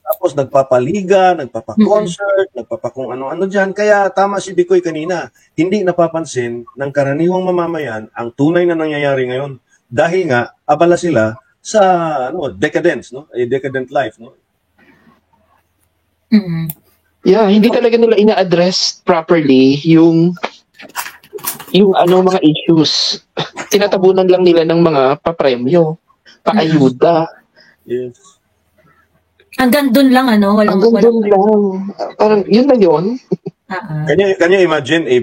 Tapos nagpapaliga, nagpapa-concert, nagpapakung ano-ano dyan. Kaya tama si Bikoy kanina, hindi napapansin ng karaniwang mamamayan ang tunay na nangyayari ngayon. Dahil nga, abala sila sa decadence, no? A decadent life, no? Yeah, hindi talaga nila ina-address properly yung mga issues. Tinatabunan lang nila ng mga papremyo, paayuda. Yes. Hanggang dun lang, walang lang. Parang yun na yun. Can you imagine a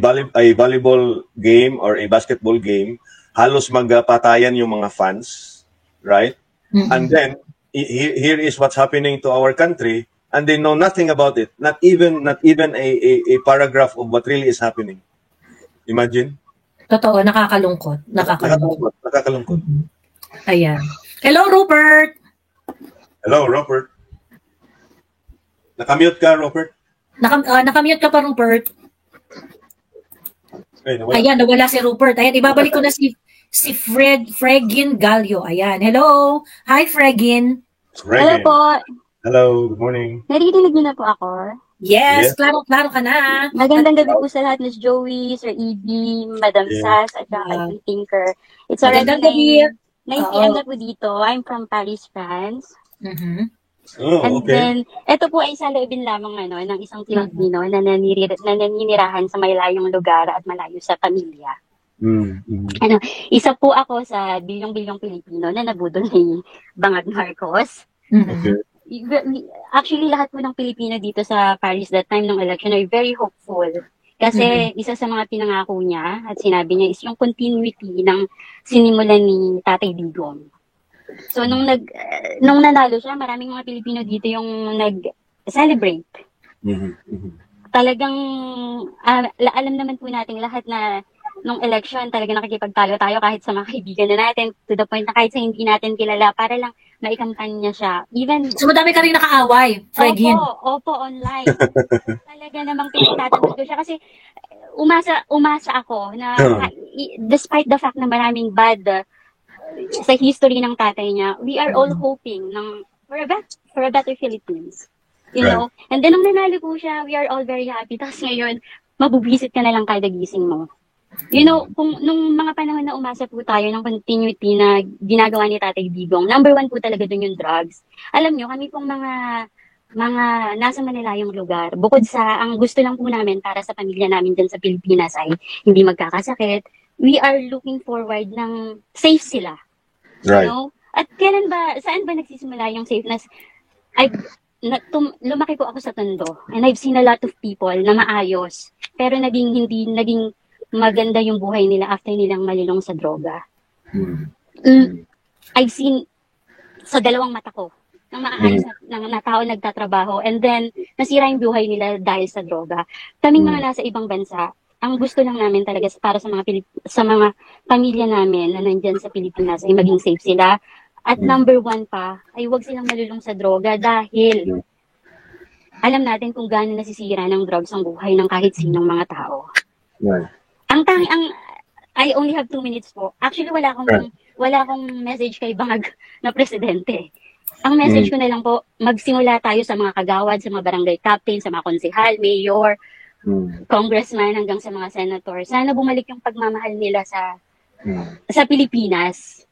volleyball game or a basketball game, halos magpatayan yung mga fans, right? And then here is what's happening to our country, and they know nothing about it. Not even a paragraph of what really is happening. Imagine. Totoo, nakakalungkot. Ayan. Hello, Rupert. Hello, Rupert. Nakamute ka, Rupert? Nakamute ka pa, Rupert. Ayan, nawala si Rupert. Ayan, ibabalik ko na si Fregin Gallo. Ayan, hello. Hi, Fregin. Hello po. Hello, good morning. Naririnig niyo na po ako? Yes. Klaro ka na. Magandang gabi po sa lahat, Ms. Joey, Sir EB, Madam Sass, at saka Tinker. It's already 9 p.m. na po dito. I'm from Paris, France. And then, ito po ay saloobin lamang ng isang Pilipino na naninirahan sa malayong lugar at malayo sa pamilya. Isa po ako sa bilyong-bilyong Pilipino na nabudol ni Bangag Marcos. Actually, lahat po ng Pilipino dito sa Paris that time ng election ay very hopeful. Kasi isa sa mga pinangako niya at sinabi niya is yung continuity ng sinimulan ni Tatay Digong. So, nung nanalo siya, maraming mga Pilipino dito yung nag-celebrate. Talagang, alam naman po natin lahat na nung election, talaga nakikipagtalo tayo kahit sa mga kaibigan na natin, to the point na kahit sa hindi natin kilala, para lang maikampanya siya. Even, so, madami ka rin nakaaway, Fregin. Opo, online. Talaga namang pinagtatanggol ko siya kasi umasa ako na despite the fact na maraming bad sa history ng tatay niya, we are all hoping for a better Philippines. You know? And then, nung nanalo po siya, we are all very happy. Tapos ngayon, mabubisit ka na lang kada gising mo. You know, kung nung mga panahon na umasa po tayo ng continuity na ginagawa ni Tatay Digong, number 1 po talaga dun yung drugs. Alam nyo, kami pong mga nasa Manilayong lugar, bukod sa ang gusto lang po namin para sa pamilya namin dyan sa Pilipinas ay hindi magkakasakit, we are looking forward ng safe sila. Right. You know? At saan ba nagsisimula yung safeness? Lumaki po ako sa Tondo and I've seen a lot of people na maayos pero naging maganda yung buhay nila after nilang malilong sa droga. I've seen sa dalawang mata ko ng maayos na tao nagtatrabaho and then nasira yung buhay nila dahil sa droga. Kaming mga nasa ibang bansa, ang gusto lang namin talaga para sa mga pamilya namin na nandyan sa Pilipinas ay maging safe sila. At number 1 pa, ay huwag silang malulong sa droga dahil alam natin kung gaano nasisira ng drugs ang buhay ng kahit sinong mga tao. Right. I only have 2 minutes po. Actually, wala akong message kay Bangag na presidente. Ang message ko na lang po, magsimula tayo sa mga kagawad, sa mga barangay captain, sa mga konsehal, mayor, congressman hanggang sa mga senator, sana bumalik yung pagmamahal nila sa Pilipinas.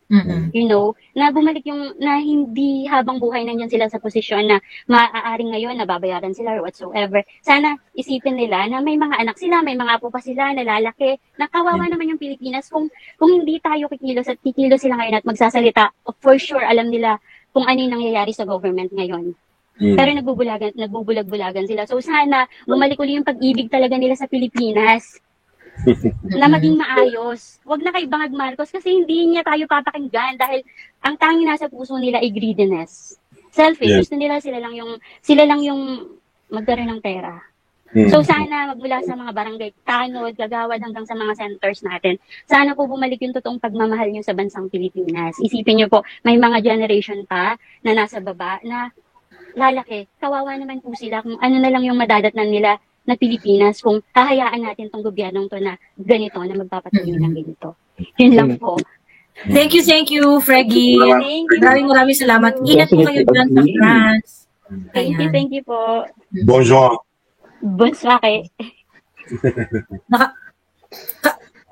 You know, na bumalik yung, na hindi habang buhay nandiyan sila sa posisyon na maaaring ngayon nababayaran sila or whatsoever. Sana isipin nila na may mga anak sila, may mga apo pa sila, nalalaki, nakawawa naman yung Pilipinas kung hindi tayo kikilos at kikilos sila ngayon at magsasalita, for sure alam nila kung ano yung nangyayari sa government ngayon. Pero nagbubulag-bulagan sila. So sana bumalik ulit yung pag-ibig talaga nila sa Pilipinas. Na maging maayos. Huwag na kay Bangag Marcos kasi hindi niya tayo papakinggan dahil ang tanging nasa puso nila ay greediness. Selfish. Yes. Gusto nila sila lang yung magkaroon ng pera. So sana magmula sa mga barangay tanod, gagawad hanggang sa mga centers natin. Sana po bumalik yung totoong pagmamahal niyo sa bansang Pilipinas. Isipin niyo po, may mga generation pa na nasa baba na lalaki. Kawawa naman po sila kung ano na lang yung madadatnan nila na Pilipinas kung hahayaan natin tong gobyernong to na ganito, na magpapatuloy ng ganito. Yun lang po. Thank you, Freggy. Maraming salamat. Ingat po kayo dyan sa France. Thank you po. Bonjour. Bonsoir.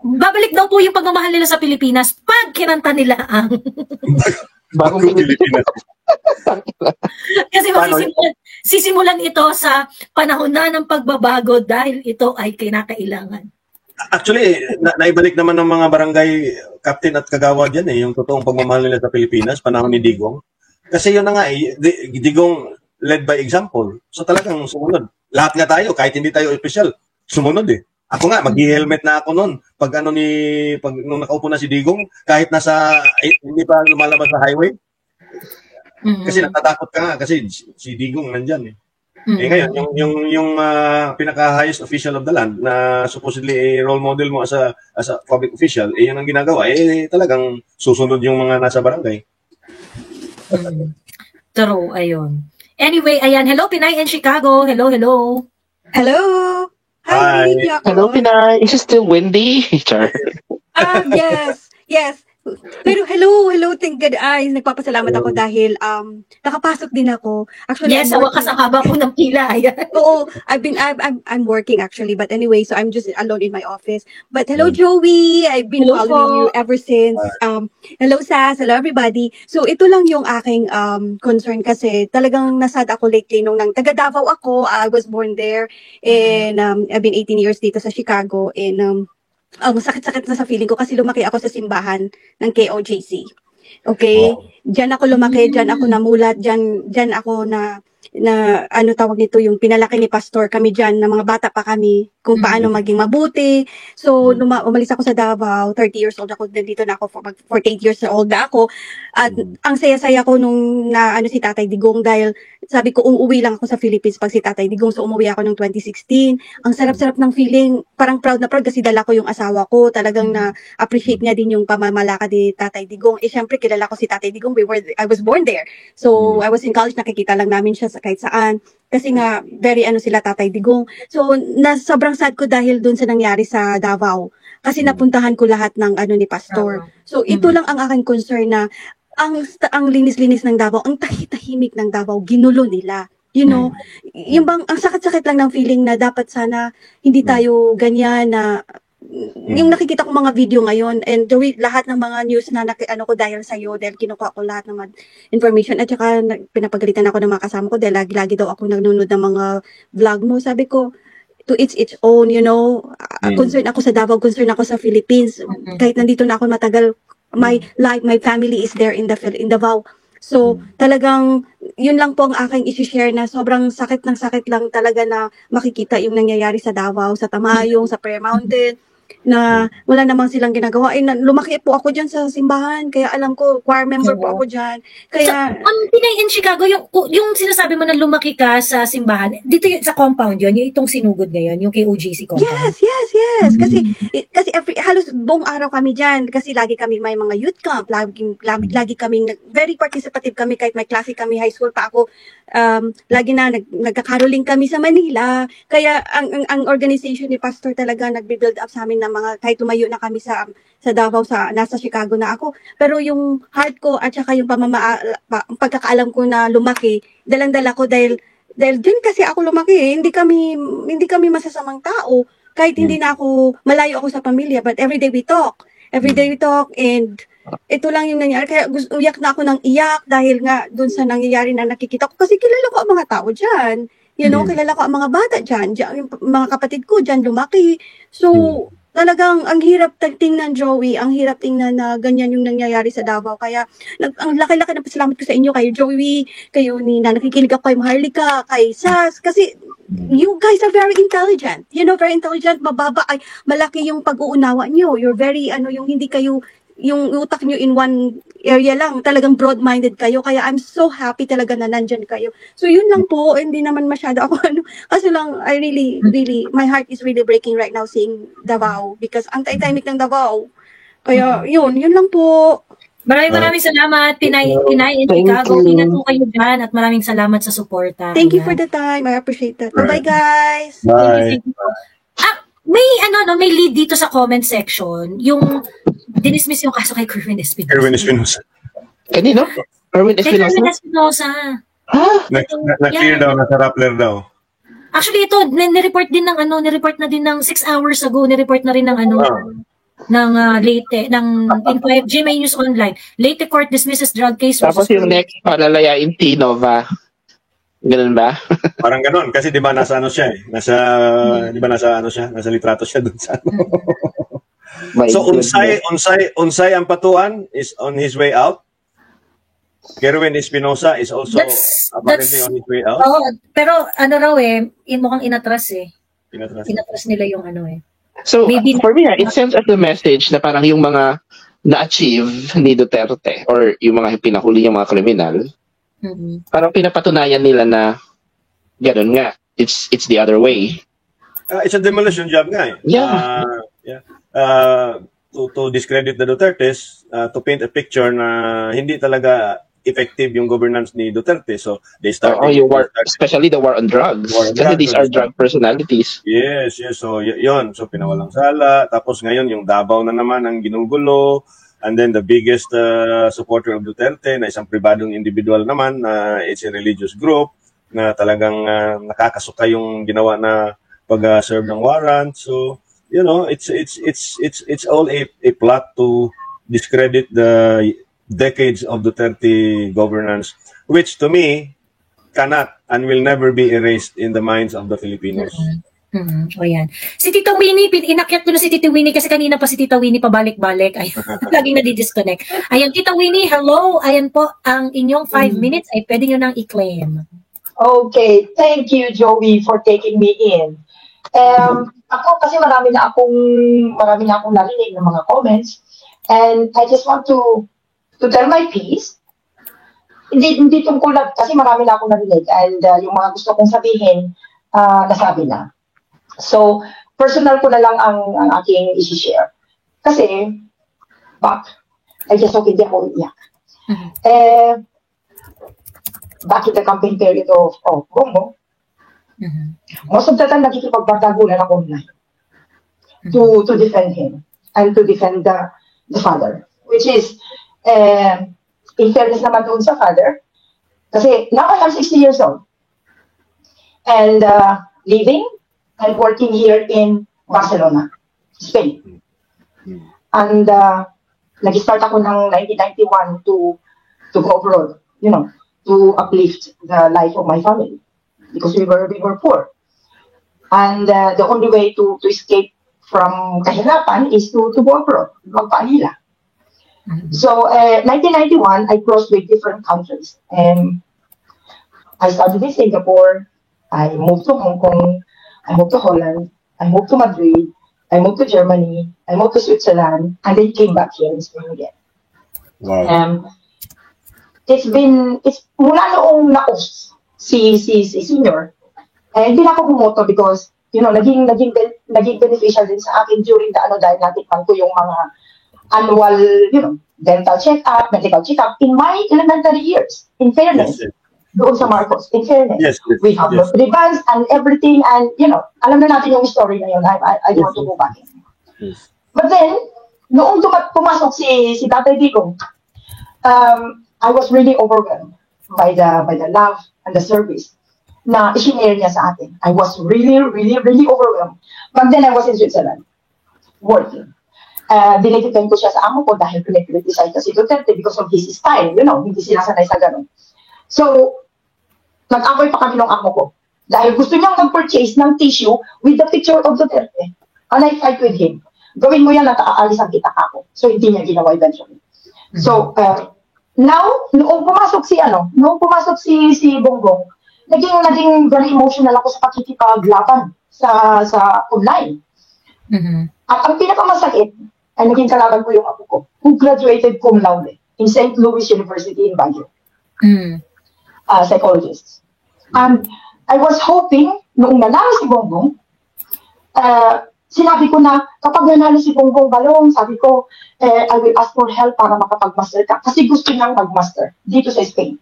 Babalik daw po yung pagmamahal nila sa Pilipinas pag kinanta nila ang Bagong Pilipinas. Kasi sisimulan ito sa panahon na ng pagbabago dahil ito ay kinakailangan. Actually, naibalik naman ng mga barangay captain at kagawad yan yung totoong pagmamahal nila sa Pilipinas, panahon ni Digong. Kasi yun na nga Digong led by example. So talagang sumunod. Lahat nga tayo, kahit hindi tayo official, sumunod Ako nga, mag-helmet na ako noon. Nung nakaupo na si Digong, kahit hindi pa lumalabas sa highway. Kasi natatakot ka nga, kasi si Digong nandyan ngayon, yung pinaka-highest official of the land na supposedly role model mo as a public official, yun ang ginagawa. Talagang susunod yung mga nasa barangay. True, ayun. Anyway, ayan. Hello, Pinay in Chicago. Hello. Hello. Hi. Hello, Pinay. Is it still windy? Yes. Pero hello, thank God. Nagpapasalamat ako dahil nakapasok din ako. Actually, yes, wakas ang haba ko ng pila. Oo, I'm working actually, but anyway, so I'm just alone in my office. But hello, Joey. I've been following you ever since. Hello, Sas. Hello, everybody. So ito lang yung aking concern kasi talagang nasad ako lately nung taga Davao ako. I was born there and I've been 18 years dito sa Chicago and ang sakit-sakit na sa feeling ko kasi lumaki ako sa simbahan ng KOJC. Okay? Diyan ako lumaki, diyan ako namulat, diyan ako na ano tawag nito, yung pinalaki ni pastor kami diyan na mga bata pa kami kung paano maging mabuti. So umalis ako sa Davao, 30 years old ako, nandito na ako 48 years old na ako. At ang saya-saya ko nung si Tatay Digong dahil sabi ko uuwi lang ako sa Philippines pag si Tatay Digong, so umuwi ako noong 2016. Ang sarap-sarap ng feeling, parang proud na proud kasi dala ko yung asawa ko, talagang na-appreciate niya din yung pamamalakad ni Tatay Digong. Syempre kilala ko si Tatay Digong, I was born there. So I was in college, nakikita lang namin siya kahit saan. Kasi nga, very sila Tatay Digong. So, sobrang sad ko dahil dun sa nangyari sa Davao. Kasi napuntahan ko lahat ng ni Pastor. So, ito lang ang aking concern na ang linis-linis ng Davao, ang tahimik ng Davao, ginulo nila. You know, yung bang, ang sakit-sakit lang ng feeling na dapat sana hindi tayo ganyan na yung nakikita ko mga video ngayon and lahat ng mga news na ko dahil sa iyo dahil kinukuha ko lahat ng mga information at saka pinapagalitan ako ng mga kasama ko dahil lagi daw ako nanonood ng mga vlog mo. Sabi ko, to each own, you know, concern ako sa Davao, concern ako sa Philippines. Kahit nandito na ako matagal, my family is there in Davao. So, talagang, yun lang po ang aking isi-share na sobrang sakit lang talaga na makikita yung nangyayari sa Davao, sa Tamayong, sa Prayer Mountain, na wala namang silang ginagawa. Lumaki po ako dyan sa simbahan, kaya alam ko, choir member po ako dyan. Kaya, ang Pinay in Chicago, yung sinasabi mo na lumaki ka sa simbahan, dito sa compound yun, yung itong sinugod ngayon, yung KOJC compound. Yes. Kasi halos buong araw kami dyan, kasi lagi kami may mga youth camp, lagi kaming, very participative kami, kahit may klase kami, high school pa ako, lagi na nagkakaroling kami sa Manila. Kaya ang organization ni Pastor talaga nagbe-build up sa amin ng mga, kahit tumayo na kami sa Davao, nasa Chicago na ako. Pero yung heart ko at saka yung pagkakaalam ko na lumaki, dalang-dala ko dahil Dahil dyan kasi ako lumaki, hindi kami masasamang tao. Kahit hindi na ako, malayo ako sa pamilya, but every day we talk. Every day we talk, and ito lang yung nangyari. Kaya uyak na ako ng iyak dahil nga dun sa nangyayari na nakikita ko. Kasi kilala ko ang mga tao dyan. You know, kilala ko ang mga bata dyan. Yung mga kapatid ko dyan lumaki. So, talagang ang hirap tingnan, Joey. Ang hirap tingnan na ganyan yung nangyayari sa Davao. Kaya ang laki-laki na pasalamat ko sa inyo, kayo Joey, kayo Nina, nakikinig ako kay Maharlika, kay Sas, kasi you guys are very intelligent. You know, very intelligent, mababa, ay malaki yung pag-uunawa nyo. You're very, yung hindi kayo, yung utak nyo in one area lang, talagang broad-minded kayo. Kaya I'm so happy talaga na nandyan kayo. So yun lang po, hindi naman masyado ako kasi lang, I really, my heart is really breaking right now seeing Davao because ang tahimik ng Davao. Kaya yun lang po. Maraming salamat, Pinay in Chicago. Ingat po kayo dyan at maraming salamat sa suporta. Thank you for the time. I appreciate that. Bye guys. Bye. May lead dito sa comment section. Yung dinismiss yung kaso kay Kerwin Espinosa. Kerwin Espinosa. Kanino? Kerwin Espinosa? Kerwin Espinosa. Na-clear daw, nasa Rappler daw. Actually, ito, nireport na din ng 6 hours ago, nireport na rin ng ng Leyte, ng GMA News Online. Leyte Court dismisses drug case. Tapos yung next, palalayain Tinova. Ganun ba? Parang ganun. Kasi di ba nasa ano siya eh. Nasa litrato siya dun sa ano. So Unsay Ampatuan is on his way out. Kerwin Espinosa is also apparently on his way out. Pero mukhang inatras eh. Inatras nila yung So, for me, it sends us a message na parang yung mga na-achieve ni Duterte or yung mga pinahuli yung mga kriminal, parang pinapatunayan nila na gano'n nga. It's the other way. It's a demolition job nga eh. Yeah. To discredit the Dutertes, to paint a picture na hindi talaga effective yung governance ni Duterte. So, they started... especially the war on drugs. Kasi these are drug personalities. Yes. So, yun. So, pinawalang sala. Tapos ngayon, yung Davao na naman ang ginugulo. And then, the biggest supporter of Duterte na isang pribadong individual naman, it's a religious group na talagang nakakasuka yung ginawa na pag-serve ng warrant. So, you know, it's all a plot to discredit the decades of Duterte governance, which to me cannot and will never be erased in the minds of the Filipinos. O yan. Si Tita Winnie, inakyat ko na si Tita Winnie kasi kanina pa si Tita Winnie pabalik-balik. Ay, laging nadi-disconnect. Ayan, Tita Winnie, hello. Ayan po, ang inyong 5 minutes ay pwede nyo nang i-claim. Okay, thank you, Joey, for taking me in. Ako kasi marami na akong narinig ng mga comments, and I just want to tell my piece. Hindi tungkol na, kasi marami na akong narinig, and yung mga gusto kong sabihin, nasabi na. So, personal ko na lang ang aking isi-share. Kasi, I just hope hindi ako iyak. Back in the campaign period of Bongo, most of the time nakikipagbardagulan ako online to defend him and to defend the father, which is in fairness naman doon sa father, kasi now I am 60 years old and living and working here in Barcelona, Spain. And nag-start ako ng 1991 to go abroad, you know, to uplift the life of my family because we were poor. And the only way to escape from kahirapan is to go abroad, magpaanila. So, 1991, I crossed with different countries. And I started in Singapore, I moved to Hong Kong, I moved to Holland, I moved to Madrid, I moved to Germany, I moved to Switzerland, and then came back here in Spain again. Wow. It's mula noong naos si Senior, hindi na ako bumoto because, you know, naging beneficial din sa akin during the dahil natikman ko yung mga annual, you know, dental check-up, medical check-up in my elementary years, in fairness. Doon sa Marcos, in fairness. We have the ribbons and everything, and, you know, alam na natin yung story na yun. I don't want to go back. But then, noong pumasok si Tatay Digong, I was really overwhelmed by the love and the service na isinare niya sa atin. I was really, really, really overwhelmed. Back then, I was in Switzerland, working. Dinetitain ko siya sa amo ko dahil pinag-criticize na si Duterte because of his style. Hindi sinasanay sa ganun. So, nag-away pa kami ng amo ko. Dahil gusto niyang mag-purchase ng tissue with the picture of Duterte. And I fight with him. Gawin mo yan at aalis ang kita ako. So, hindi niya ginawa eventually. So, now, noong pumasok si Bongbong, naging very emotional ako sa pakikipaglaban sa online. At ang pinakamasakit ay naging kalaban ko yung apo ko, who graduated cum laude in St. Louis University in Baguio. Psychologist. And I was hoping, noong nanalo si Bongbong, sinabi ko na, kapag nanalo si Bongbong Balong, sabi ko, I will ask for help para makapag-master ka. Kasi gusto niyang mag-master dito sa Spain.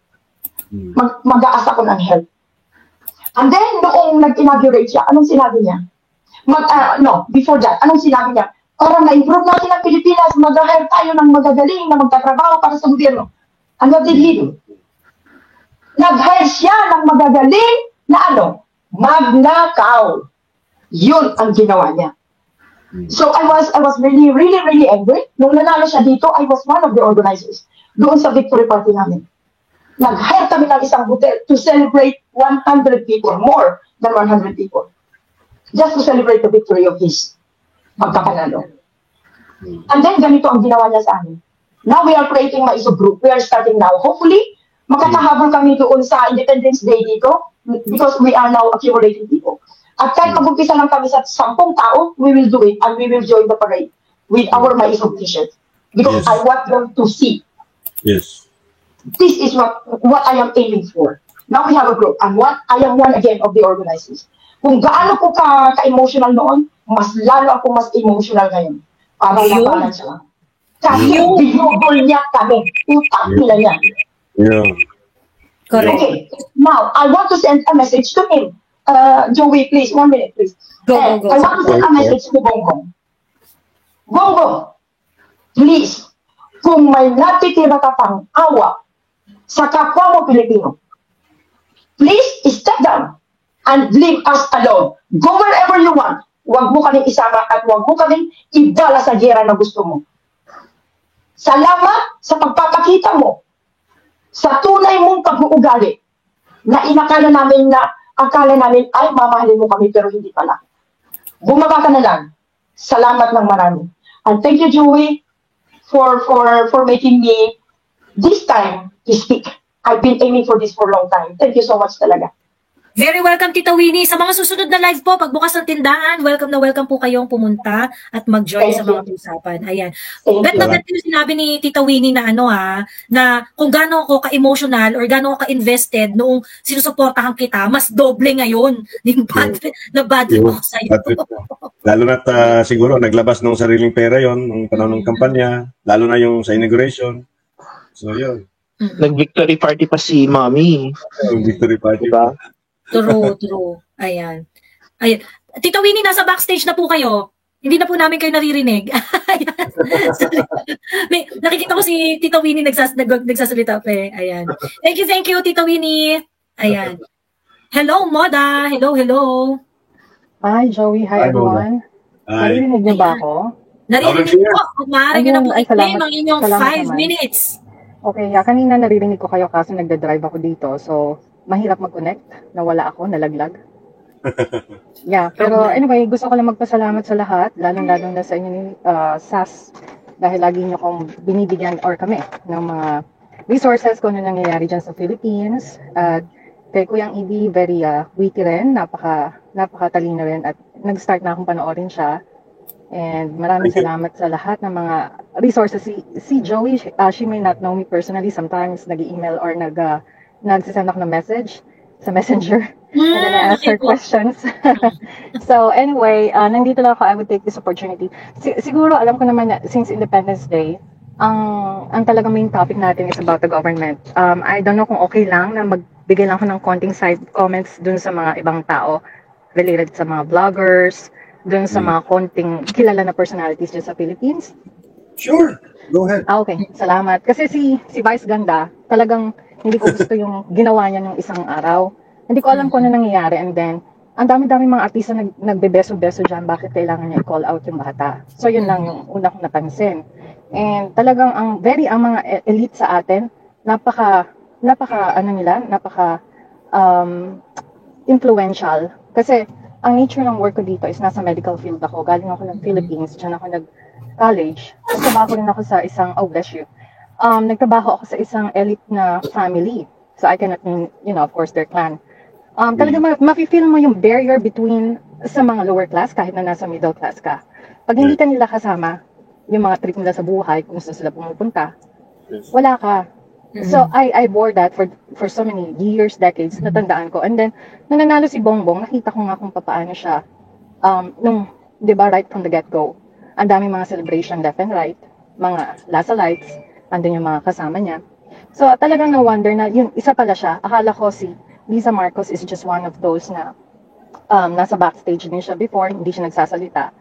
Mag-aas ako ng help. And then, noong nag-inaugurate siya, anong sinabi niya? Before that, anong sinabi niya? Para na-improve natin ang Pilipinas, mag-hire tayo ng magagaling na magtatrabaho para sa gobyerno. And what did he do? Nag-hire siya ng magagaling na magnakaw. Yun ang ginawa niya. So I was really, really, really angry. Nung nanalo siya dito, I was one of the organizers doon sa victory party namin. Nag-hire kami ng isang hotel to celebrate 100 people, more than 100 people. Just to celebrate the victory of his pagkapanalo. And then ganito ang ginawa niya sa amin. Now we are creating Maiso Group. We are starting now. Hopefully, makakahabol kami doon sa Independence Day dito because we are now accumulating people. At kahit mag-umpisa lang kami sa 10 tao, we will do it and we will join the parade with our Maiso t-shirt. Because I want them to see. Yes. This is what I am aiming for. Now we have a group and I am one again of the organizers. Kung gaano ko ka-emotional noon, mas lalo ako mas emotional ngayon. Para na-balance lang. Kasi binubol niya kami. Utak nila niya. Yeah. Correct. Okay. Now, I want to send a message to him. Joey, please, 1 minute, please. Go. I want to send a message to Bongbong. Bongbong, please, kung may natitira ka pang awa sa kapwa mo Pilipino, please step down and leave us alone. Go wherever you want. Huwag mo kaming isama at huwag mo kaming ibala sa gera na gusto mo. Salamat sa pagpapakita mo sa tunay mong pag-uugali na akala namin ay mamahalin mo kami pero hindi pala. Bumaba ka na lang. Salamat ng marami. And thank you, Joey, for making me this time to speak. I've been aiming for this for a long time. Thank you so much talaga. Very welcome, Tita Winnie. Sa mga susunod na live po, pagbukas ng tindahan, welcome na welcome po kayong pumunta at mag-join sa mga usapan. Ayan. Bet na bet yung sinabi ni Tita Winnie na na kung gaano ako ka-emotional or gaano ako ka-invested noong sinusuportahan kita, mas doble ngayon yung bad trip ako sa'yo. Lalo na siguro naglabas ng sariling pera yon nung panahon ng kampanya, lalo na yung sa inauguration. So yun. Nag-victory party pa si Mommy. Victory party ba? True. Ayan. Tita Winnie, nasa backstage na po kayo. Hindi na po namin kayo naririnig. Nakikita ko si Tita Winnie nagsasalita pa eh. Ayan. Thank you, Tita Winnie. Ayan. Hello, Moda. Hello. Hi, Joey. Hi, everyone. Naririnig niyo ba ako? Naririnig po. Kung maaari nyo na po i-claim ang inyong 5 minutes. Okay, kanina naririnig ko kayo kasi nagda-drive ako dito. So, mahirap mag-connect, nawala ako, nalaglag. Pero anyway, gusto ko lang magpasalamat sa lahat, lalong-lalong na sa inyo ni SAS, dahil lagi niyo kong binibigyan or kami ng mga resources kung ano nangyayari dyan sa Philippines. At kay Kuyang Ibi, very witty rin, napakatalino rin, at nag-start na akong panoorin siya. And maraming salamat sa lahat ng mga resources. Si Joey, she may not know me personally, sometimes nag-email or nagsisend ako ng message sa Messenger and then I ask her questions. So anyway, nandito lang ako. I would take this opportunity. Siguro alam ko naman na since Independence Day, ang talagang main topic natin is about the government. I don't know kung okay lang na magbigay lang ako ng konting side comments dun sa mga ibang tao related sa mga vloggers, dun sa mga konting kilala na personalities dyan sa Philippines. Sure, go ahead. Okay, salamat. Kasi si Vice Ganda, talagang hindi ko gusto yung ginawa niya nung isang araw. Hindi ko alam kung ano nangyayari. And then, ang dami-dami mga artista nagbebeso-beso dyan, bakit kailangan niya i-call out yung bata. So, yun lang yung una kong napansin. And talagang ang mga elite sa atin, napaka influential. Kasi, ang nature ng work ko dito is nasa medical field ako. Galing ako ng Philippines, dyan ako nag-college. Nagtrabaho rin ako sa isang, bless you. Nagtrabaho ako sa isang elite na family. So, I cannot name, of course, their clan. Talaga mafe-feel mo yung barrier between sa mga lower class kahit na nasa middle class ka. Pag hindi ka nila kasama, yung mga trip nila sa buhay, kung saan sila pumupunta, wala ka. So, I bore that for so many years, decades, natandaan ko. And then, nung nanalo si Bongbong, nakita ko nga kung paano siya, di ba, right from the get-go. Ang daming mga celebration left and right, mga Lasa Lights, andun yung mga kasama niya. So, talagang na-wonder na, yun, isa pala siya. Akala ko si Lisa Marcos is just one of those na nasa backstage din siya before, hindi siya nagsasalita.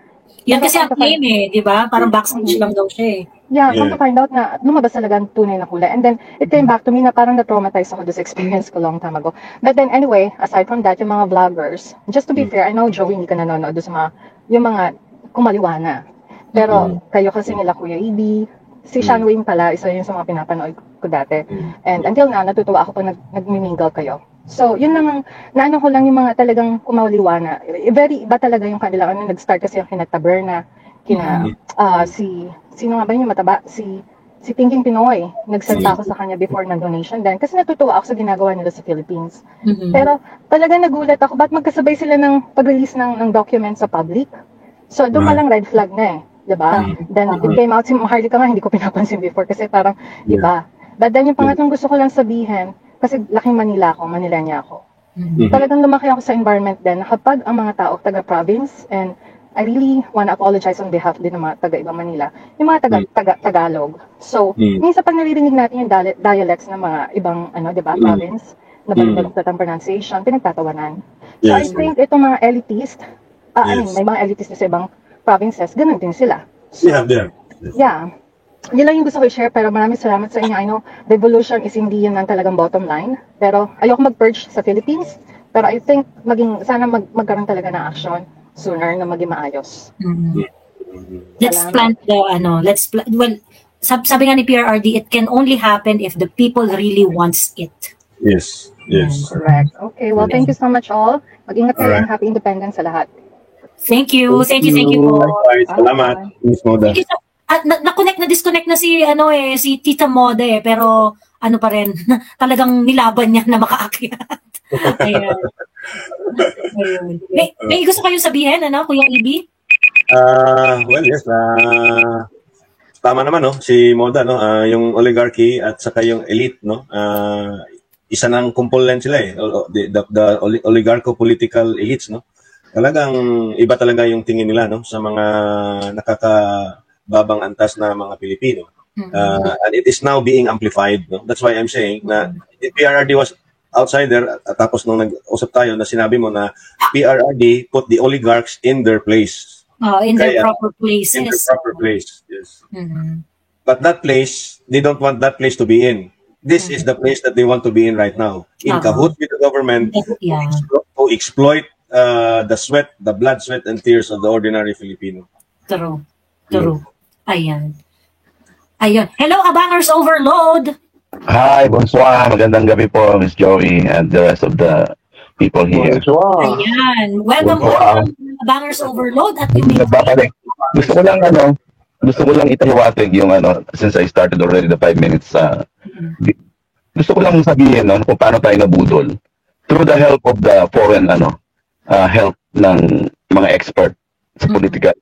Yan kasi ang claim di ba? Parang backstage lang daw siya Yeah, come to find out na lumabas talaga ang tunay na kulay. And then, it came back to me na parang na-traumatize ako this experience ko long time ago. But then anyway, aside from that, yung mga vloggers, just to be fair, I know Joey hindi ka nanonood sa yung mga kumaliwana. Pero kayo kasi nila Kuya EB, si Sean Wayne pala, isa yun sa mga pinapanood ko dati. And until now, natutuwa ako pag nagmimingle kayo. So, yun lang, naano ko lang yung mga talagang kumaliwana. Very iba talaga yung kanila. Nag-start kasi yung kina Taberna, sino nga ba yung mataba? Si Thinking Pinoy. Nagsalta ako sa kanya before ng donation din. Kasi natutuwa ako sa ginagawa nila sa Philippines. Pero talagang nagulat ako, ba't magkasabay sila ng pag-release ng document sa public? So, doon palang red flag na diba? Then, it came out, si Maharlika nga, hindi ko pinapansin before kasi parang iba. But then, yung pangatlong gusto ko lang sabihin, kasi laking Manila ako, Manilenya ako. Talagang lumaki ako sa environment din, kapag ang mga tao taga-province, and I really want to apologize on behalf din ng mga taga-ibang Manila, yung mga Tagalog. So, minsan pag naririnig natin yung dialects ng mga ibang, diba, province, na balot ang pronunciation, pinagtatawanan. So, I think itong mga elitist, may mga elitist sa ibang provinces, ganun din sila. So, yeah. Yun lang yung gusto ko i-share, pero maraming salamat sa inyo. I know, revolution is hindi yun ang talagang bottom line. Pero ayoko mag-purge sa Philippines. Pero I think, sana magkaroon talaga ng action sooner na maging maayos. Let's plant well, sabi nga ni PRRD, it can only happen if the people really wants it. Yes. Correct. Okay, well, thank you so much all. Mag-ingat kayo and happy independence sa lahat. Thank you po. Salamat, Miss Moda. Na-disconnect na si Tita Moda pero pa rin, talagang nilaban niya na makaakyat. Ayan. May gusto kayong sabihin, Kuya EB? Well, yes. Tama naman, si Moda, yung oligarchy at saka yung elite, isa ng kumpulan sila the oligarcho-political elites, Talagang iba talaga yung tingin nila, sa mga babang antas na mga Pilipino. And it is now being amplified. That's why I'm saying na PRRD was outsider, tapos nung nag-usap tayo na sinabi mo na PRRD put the oligarchs in their place. In their proper places. In their proper place, yes. But that place, they don't want that place to be in. This is the place that they want to be in right now. In cahoots with the government to exploit the blood, sweat, and tears of the ordinary Filipino. True. Ayan. Hello, Abangers Overload! Hi, bonsoir. Magandang gabi po, Miss Joey, and the rest of the people here. Ayan. Welcome, Abangers Overload. At gusto ko lang itahiwatig yung since I started already the 5 minutes. Gusto ko lang sabihin kung paano tayo nabudol. Through the help of the foreign help ng mga expert sa political